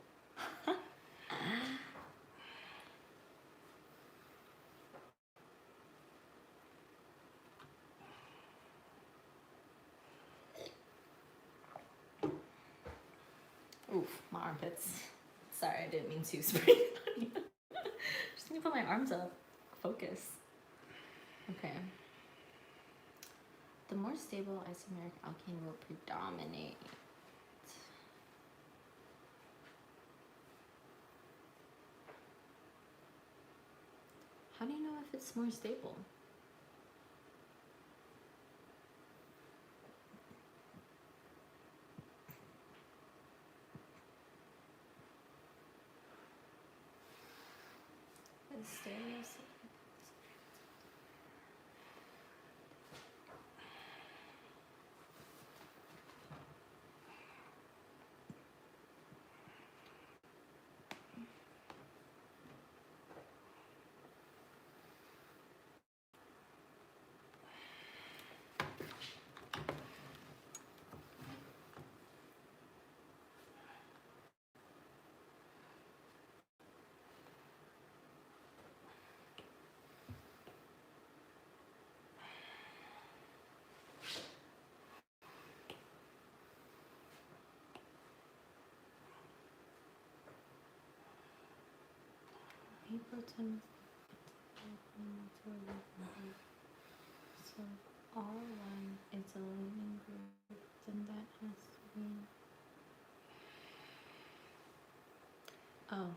Oof, my armpits. Sorry, I didn't mean to spray it on you. Just need to put my arms up. Focus. Okay. The more stable isomeric alkane will predominate. How do you know if it's more stable? Protein. So R1 is a leading group, then that has to be. Oh.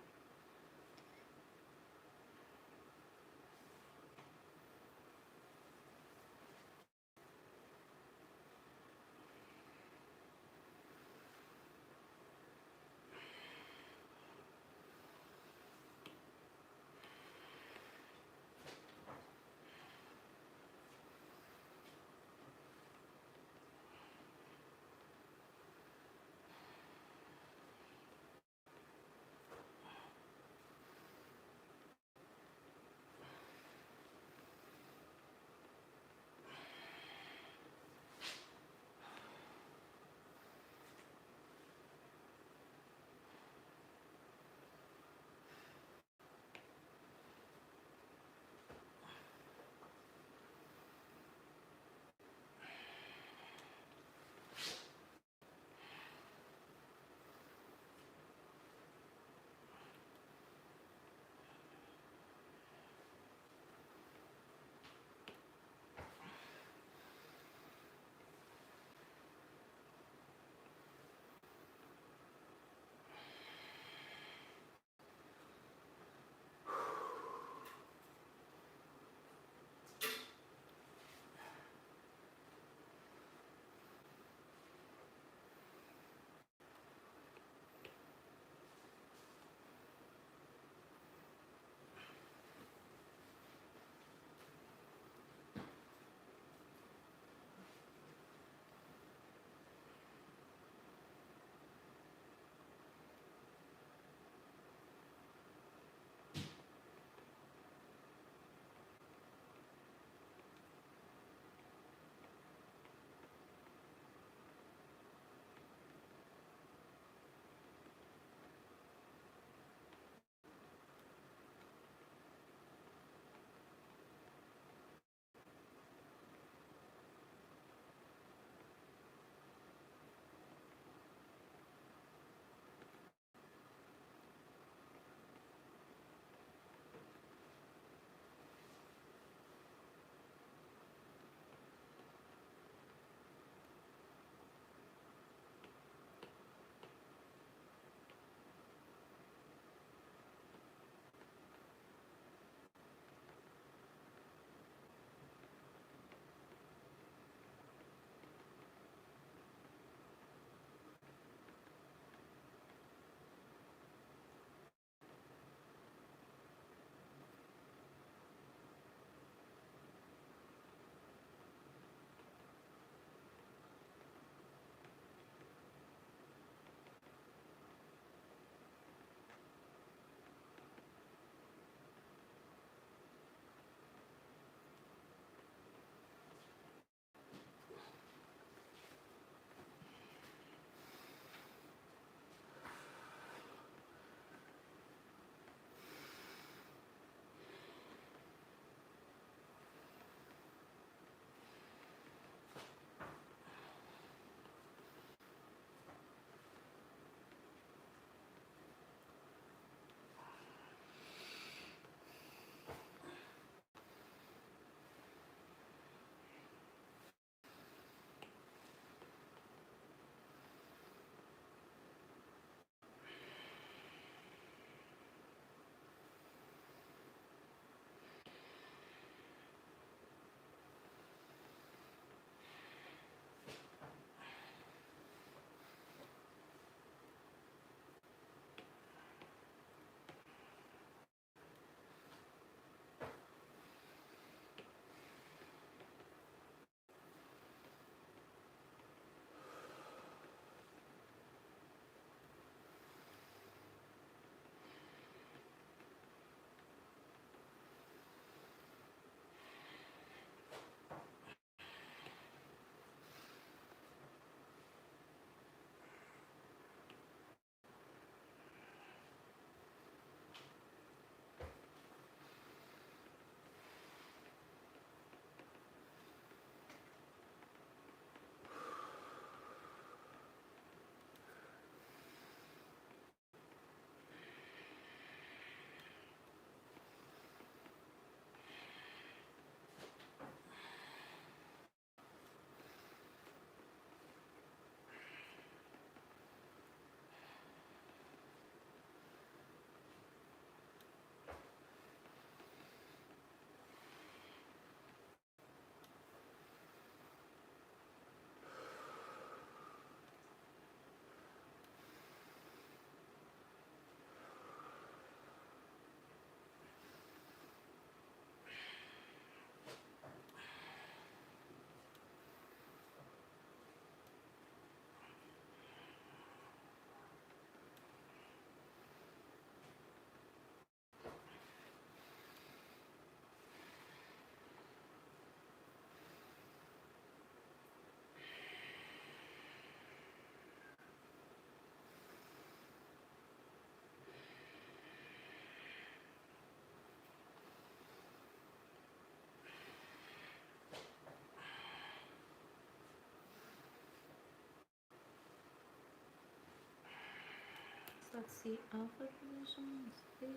let's see, alpha positions, beta.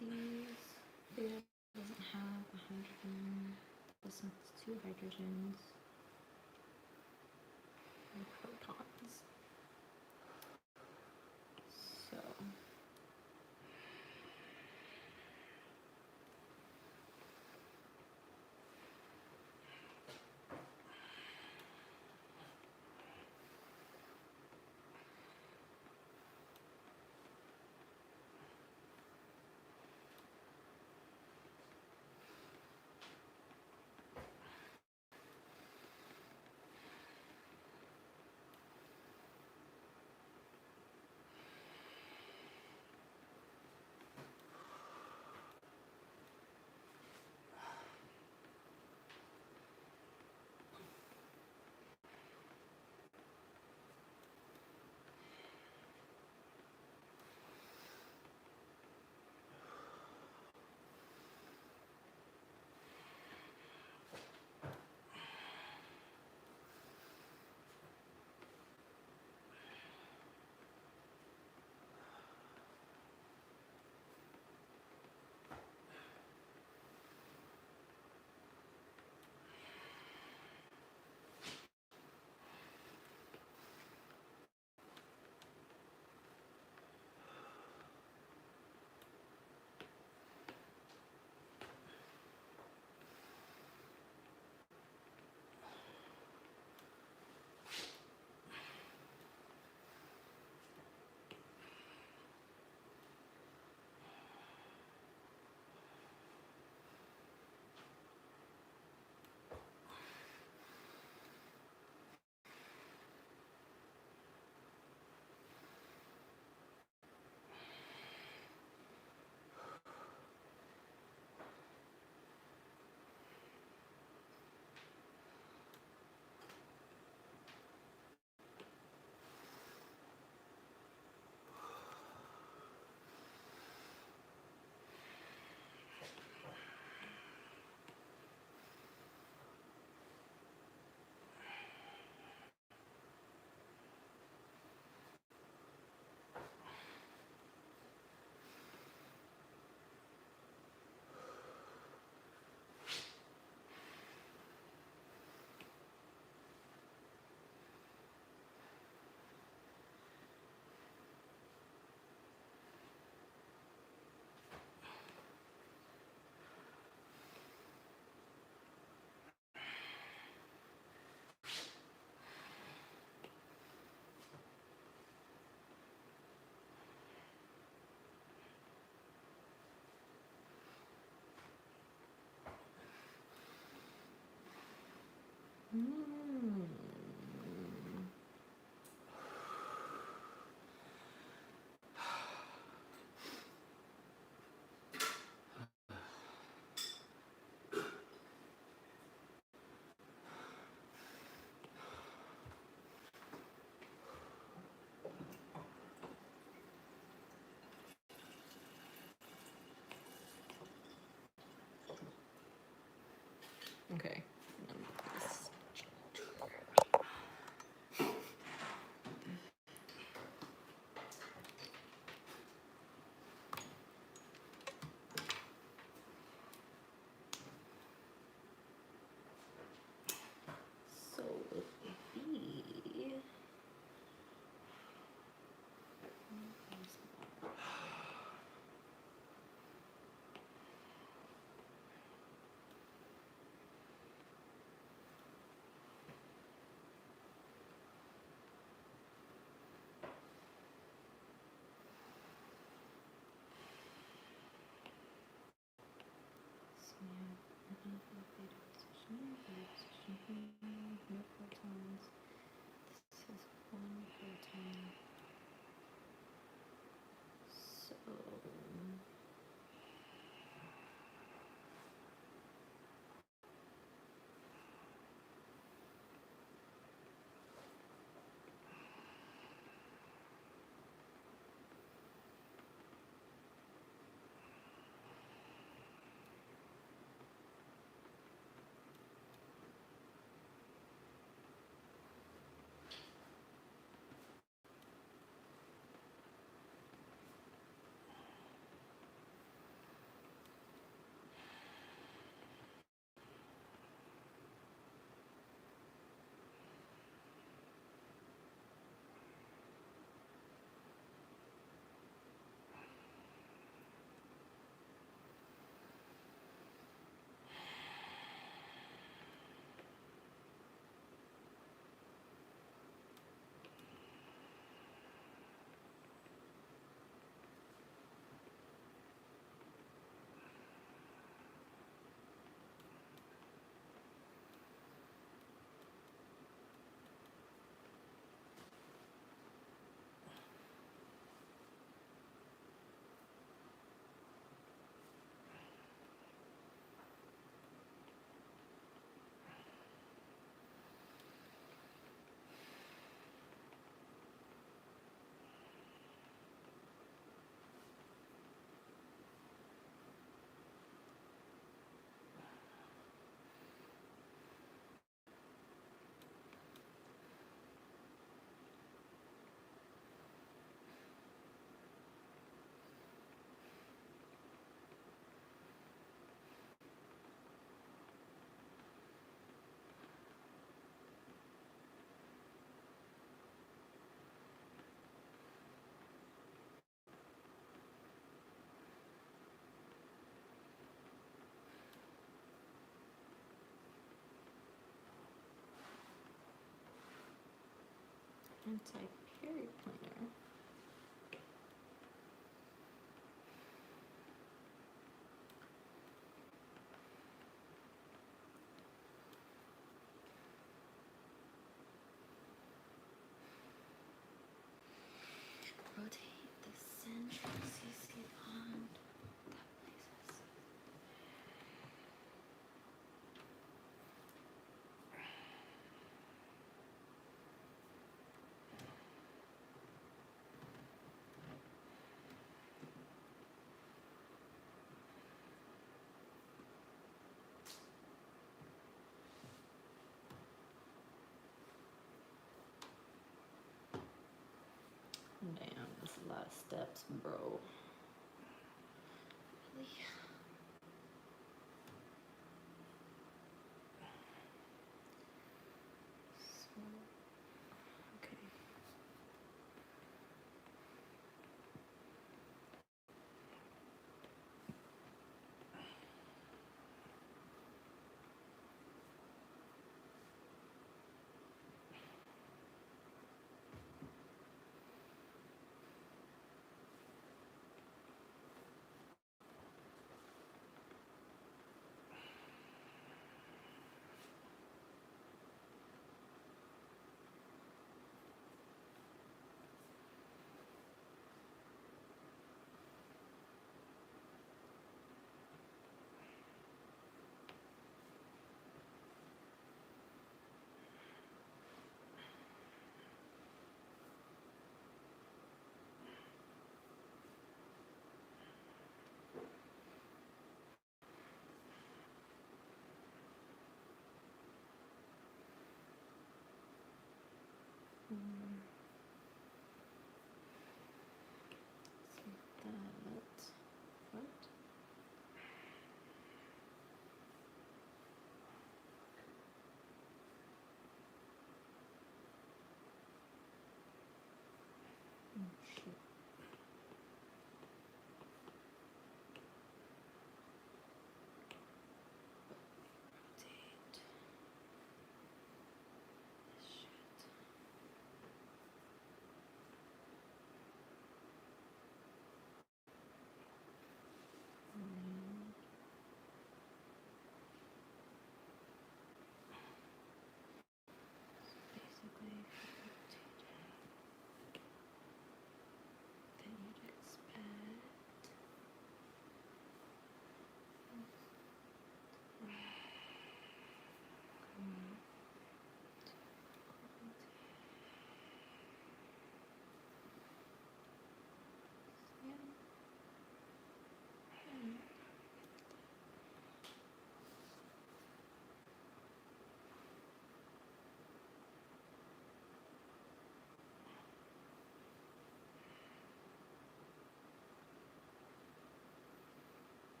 These, beta doesn't have a hydrogen. This one's 2 hydrogens and protons. So okay. So with B, anti-period pointer. Rotate the central CC bond. That places. Damn, that's a lot of steps, bro. Really? So, okay.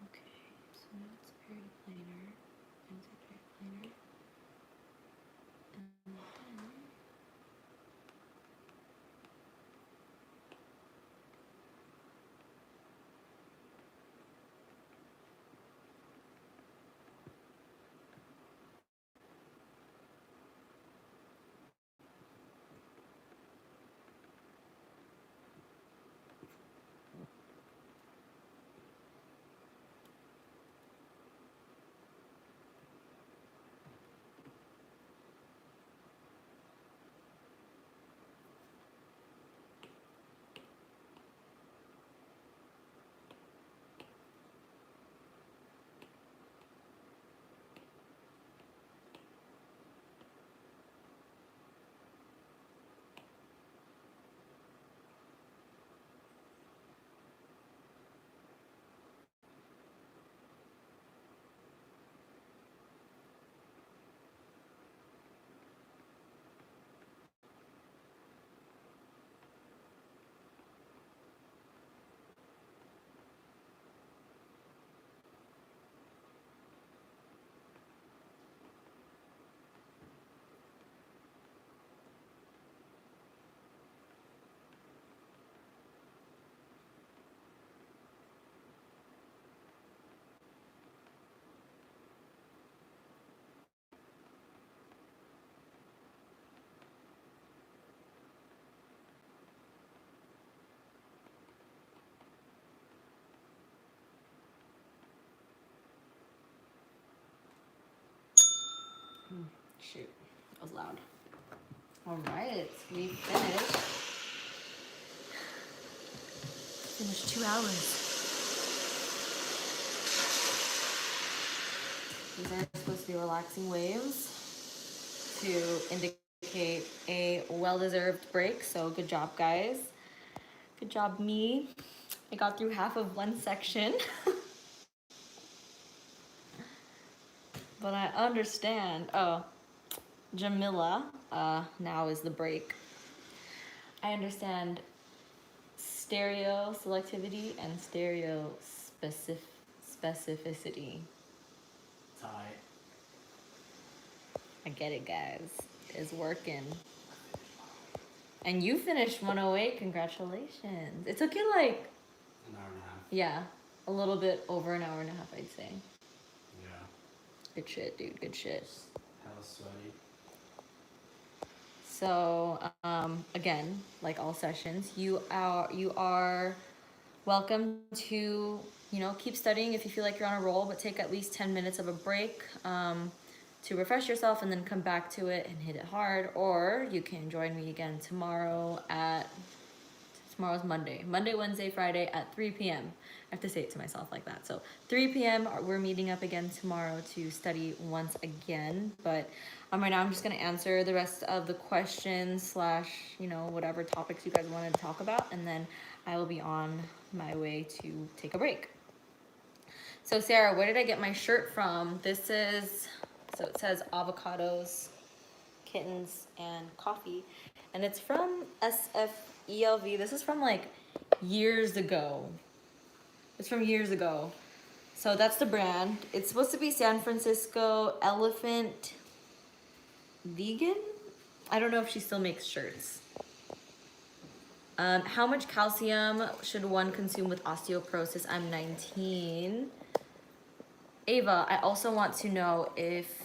Okay, so now it's very planar, and it's very planar, and then shoot, that was loud. All right, we finished. Finished 2 hours. These are supposed to be relaxing waves to indicate a well-deserved break. So good job, guys. Good job, me. I got through half of one section. But I understand. Oh, Jamila, now is the break. I understand stereo selectivity and stereo specificity. Tie. I get it, guys. It's working. And you finished 108. Congratulations. It took you like, An hour and a half. yeah, a little bit over an hour and a half, I'd say. Yeah. Good shit, dude. Good shit. Hella sweaty. So again, like all sessions, you are welcome to, you know, keep studying if you feel like you're on a roll, but take at least 10 minutes of a break to refresh yourself and then come back to it and hit it hard. Or you can join me again tomorrow tomorrow's Monday, Wednesday, Friday at 3 p.m. I have to say it to myself like that. So 3 p.m. we're meeting up again tomorrow to study once again. But right now I'm just gonna answer the rest of the questions / you know, whatever topics you guys wanted to talk about, and then I will be on my way to take a break. So Sarah, where did I get my shirt from? This is, so it says avocados, kittens, and coffee, and it's from SFELV. This is from like years ago. It's from years ago. So that's the brand. It's supposed to be San Francisco Elephant Vegan. I don't know if she still makes shirts. How much calcium should one consume with osteoporosis? I'm 19. Ava, I also want to know if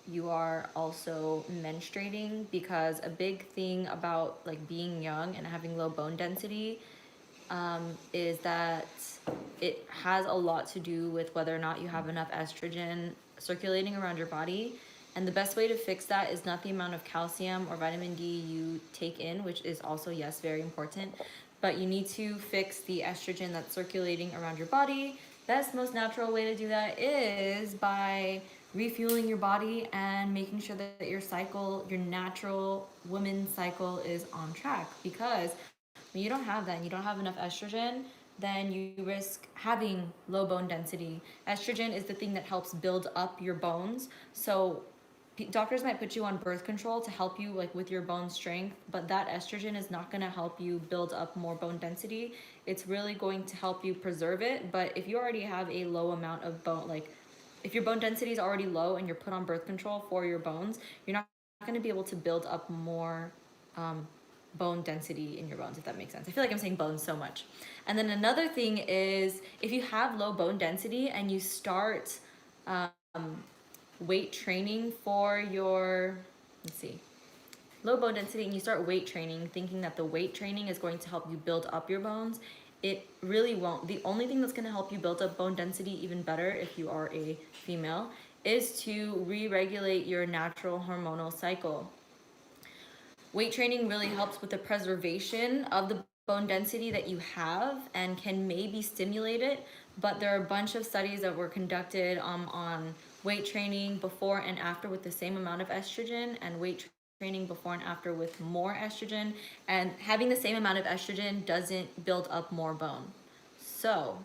you are also menstruating, because a big thing about like being young and having low bone density is that it has a lot to do with whether or not you have enough estrogen circulating around your body. And the best way to fix that is not the amount of calcium or vitamin D you take in, which is also, yes, very important, but you need to fix the estrogen that's circulating around your body. Best, most natural way to do that is by refueling your body and making sure that your cycle, your natural women's cycle, is on track. Because when you don't have that and you don't have enough estrogen, then you risk having low bone density. Estrogen is the thing that helps build up your bones. So doctors might put you on birth control to help you like with your bone strength, but that estrogen is not going to help you build up more bone density. It's really going to help you preserve it. But if you already have a low amount of bone, like if your bone density is already low and you're put on birth control for your bones, you're not going to be able to build up more bone density in your bones, if that makes sense. I feel like I'm saying bones so much. And then another thing is, if you have low bone density and you start weight training for your, low bone density, and you start weight training thinking that the weight training is going to help you build up your bones, it really won't. The only thing that's going to help you build up bone density even better, if you are a female, is to re-regulate your natural hormonal cycle. Weight training really helps with the preservation of the bone density that you have and can maybe stimulate it, but there are a bunch of studies that were conducted on weight training before and after with the same amount of estrogen, and weight training before and after with more estrogen, and having the same amount of estrogen doesn't build up more bone. So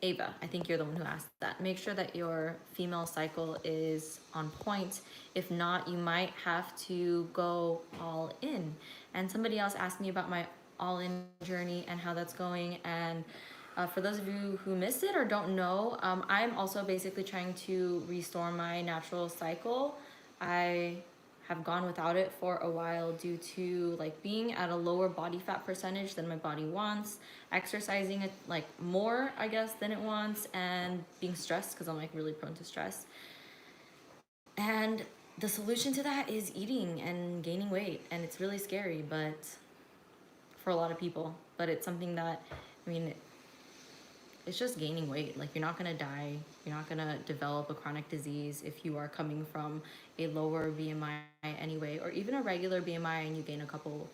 Ava, I think you're the one who asked that. Make sure that your female cycle is on point. If not, you might have to go all in. And somebody else asked me about my all-in journey and how that's going. And for those of you who missed it or don't know, I'm also basically trying to restore my natural cycle. I have gone without it for a while due to like being at a lower body fat percentage than my body wants, exercising it like more, I guess, than it wants, and being stressed because I'm like really prone to stress. And the solution to that is eating and gaining weight, and it's really scary, but for a lot of people, but it's something that, I mean, it's just gaining weight. Like, you're not gonna die, you're not gonna develop a chronic disease if you are coming from a lower BMI anyway, or even a regular BMI and you gain a couple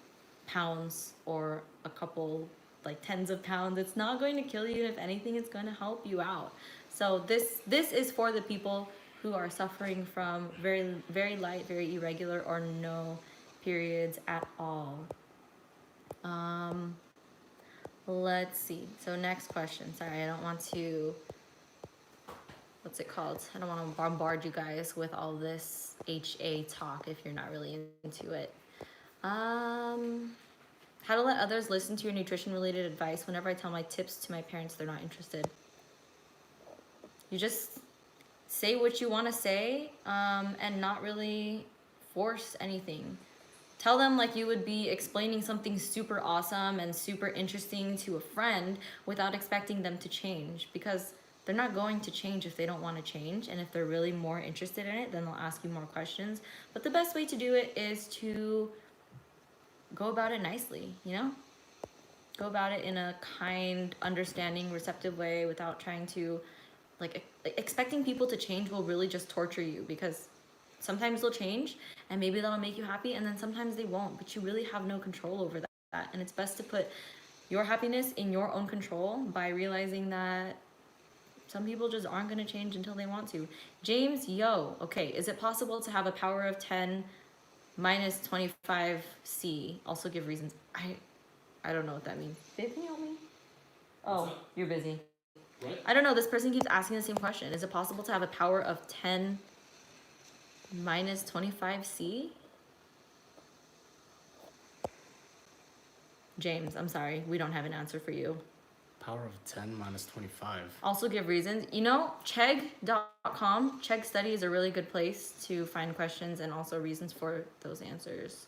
pounds or a couple like tens of pounds. It's not going to kill you. If anything, it's going to help you out. So this is for the people who are suffering from very, very light, very irregular, or no periods at all. Let's see. So next question. Sorry, I don't want to, what's it called? I don't want to bombard you guys with all this HA talk if you're not really into it. How to let others listen to your nutrition related advice. Whenever I tell my tips to my parents, they're not interested. You just say what you want to say, and not really force anything. Tell them like you would be explaining something super awesome and super interesting to a friend without expecting them to change, because they're not going to change if they don't want to change. And if they're really more interested in it, then they'll ask you more questions. But the best way to do it is to go about it nicely, you know? Go about it in a kind, understanding, receptive way without trying to, like, expecting people to change will really just torture you, because sometimes they'll change and maybe that'll make you happy, and then sometimes they won't, but you really have no control over that. And it's best to put your happiness in your own control by realizing that some people just aren't going to change until they want to. James, yo, okay, is it possible to have a power of 10 minus 25C? Also give reasons. I don't know what that means. Babe, can you help me? Oh, you're busy. What? I don't know, this person keeps asking the same question. Is it possible to have a power of 10 minus 25C? James, I'm sorry, we don't have an answer for you. Power of 10 minus 25. Also give reasons. You know, chegg.com, Chegg Study is a really good place to find questions and also reasons for those answers.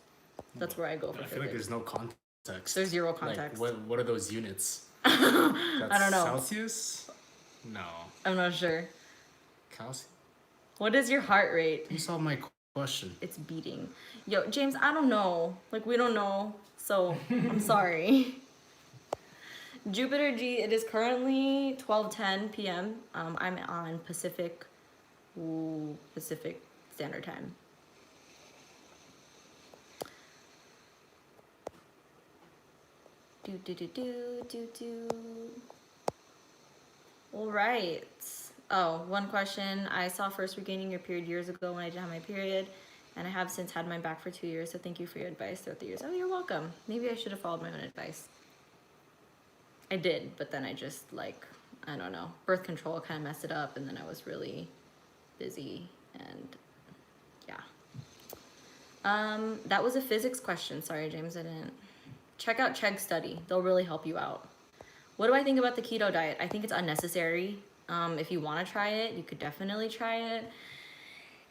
That's where I go for I feel like there's no context. There's zero context. Like, what are those units? I don't know. Celsius? No. I'm not sure. Calcium? What is your heart rate? You solved my question. It's beating. Yo, James, I don't know. Like, we don't know. So, I'm sorry. Jupiter G, it is currently 12:10 p.m. I'm on Pacific Standard Time. All right. Oh, one question. I saw first regaining your period years ago when I didn't have my period, and I have since had mine back for 2 years, so thank you for your advice throughout the years. Oh, you're welcome. Maybe I should have followed my own advice. I did, but then I just, like, I don't know. Birth control kind of messed it up, and then I was really busy, and yeah. That was a physics question. Sorry, James, I didn't. Check out Chegg Study. They'll really help you out. What do I think about the keto diet? I think it's unnecessary. If you want to try it, you could definitely try it.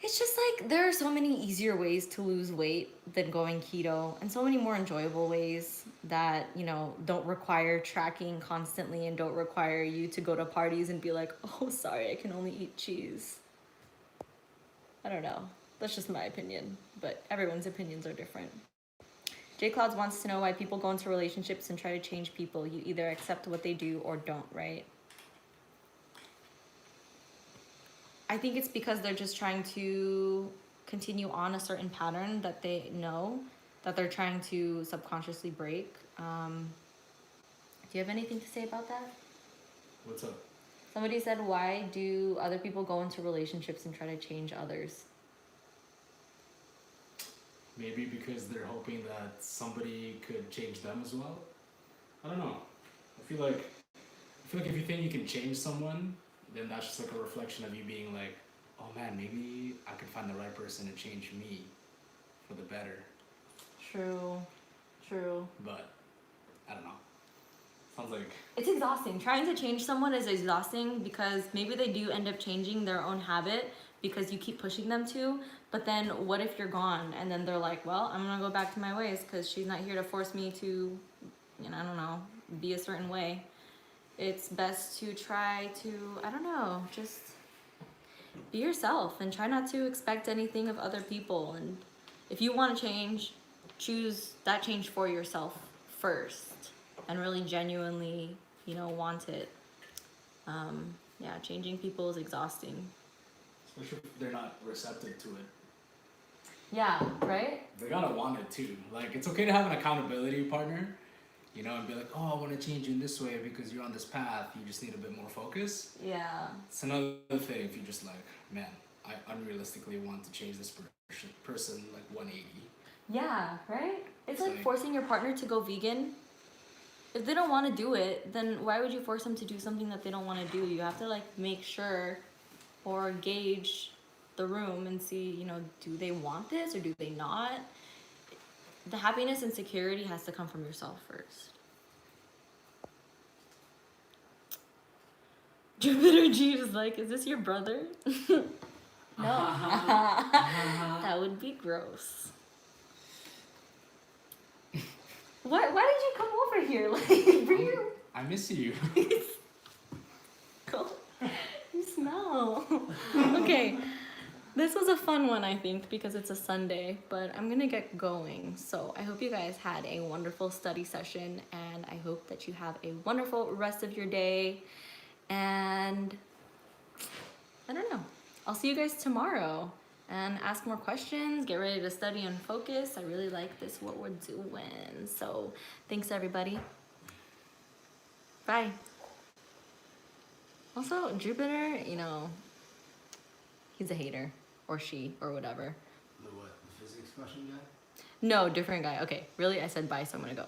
It's just like, there are so many easier ways to lose weight than going keto, and so many more enjoyable ways that, you know, don't require tracking constantly and don't require you to go to parties and be like, oh, sorry, I can only eat cheese. I don't know. That's just my opinion, but everyone's opinions are different. J Clouds wants to know why people go into relationships and try to change people. You either accept what they do or don't, right? I think it's because they're just trying to continue on a certain pattern that they know that they're trying to subconsciously break. Do you have anything to say about that? What's up? Somebody said, why do other people go into relationships and try to change others? Maybe because they're hoping that somebody could change them as well. I don't know. I feel like if you think you can change someone, then that's just like a reflection of you being like, oh man, maybe I could find the right person to change me for the better. True. But I don't know. Sounds like It's exhausting. Trying to change someone is exhausting because maybe they do end up changing their own habit because you keep pushing them to, but then what if you're gone and then they're like, well, I'm gonna go back to my ways because she's not here to force me to, you know, I don't know, be a certain way. It's best to try to, I don't know, just be yourself and try not to expect anything of other people. And if you want to change, choose that change for yourself first and really genuinely, you know, want it. Yeah, changing people is exhausting. especially if they're not receptive to it. Yeah, right? They gotta want it too. Like, it's okay to have an accountability partner, you know, and be like, oh, I want to change you in this way because you're on this path. You just need a bit more focus. Yeah. It's another thing if you're just like, man, I unrealistically want to change this person like 180. Yeah, right? It's like Like- forcing your partner to go vegan. If they don't want to do it, then why would you force them to do something that they don't want to do? You have to like make sure or gauge the room and see, you know, do they want this or do they not? The happiness and security has to come from yourself first. Jupiter G is like, is this your brother? No. That would be gross. Why did you come over here? Like, bring your... I miss you. Go. Okay. This was a fun one, I think, because it's a Sunday, but I'm gonna get going. So I hope you guys had a wonderful study session, and I hope that you have a wonderful rest of your day. And I don't know. I'll see you guys tomorrow and ask more questions, get ready to study and focus. I really like this, what we're doing. So thanks, everybody. Bye. Also, Jupiter, you know, he's a hater. Or she, or whatever. The what? The physics question guy? No, different guy. Okay, really, I said bye, so I'm gonna go.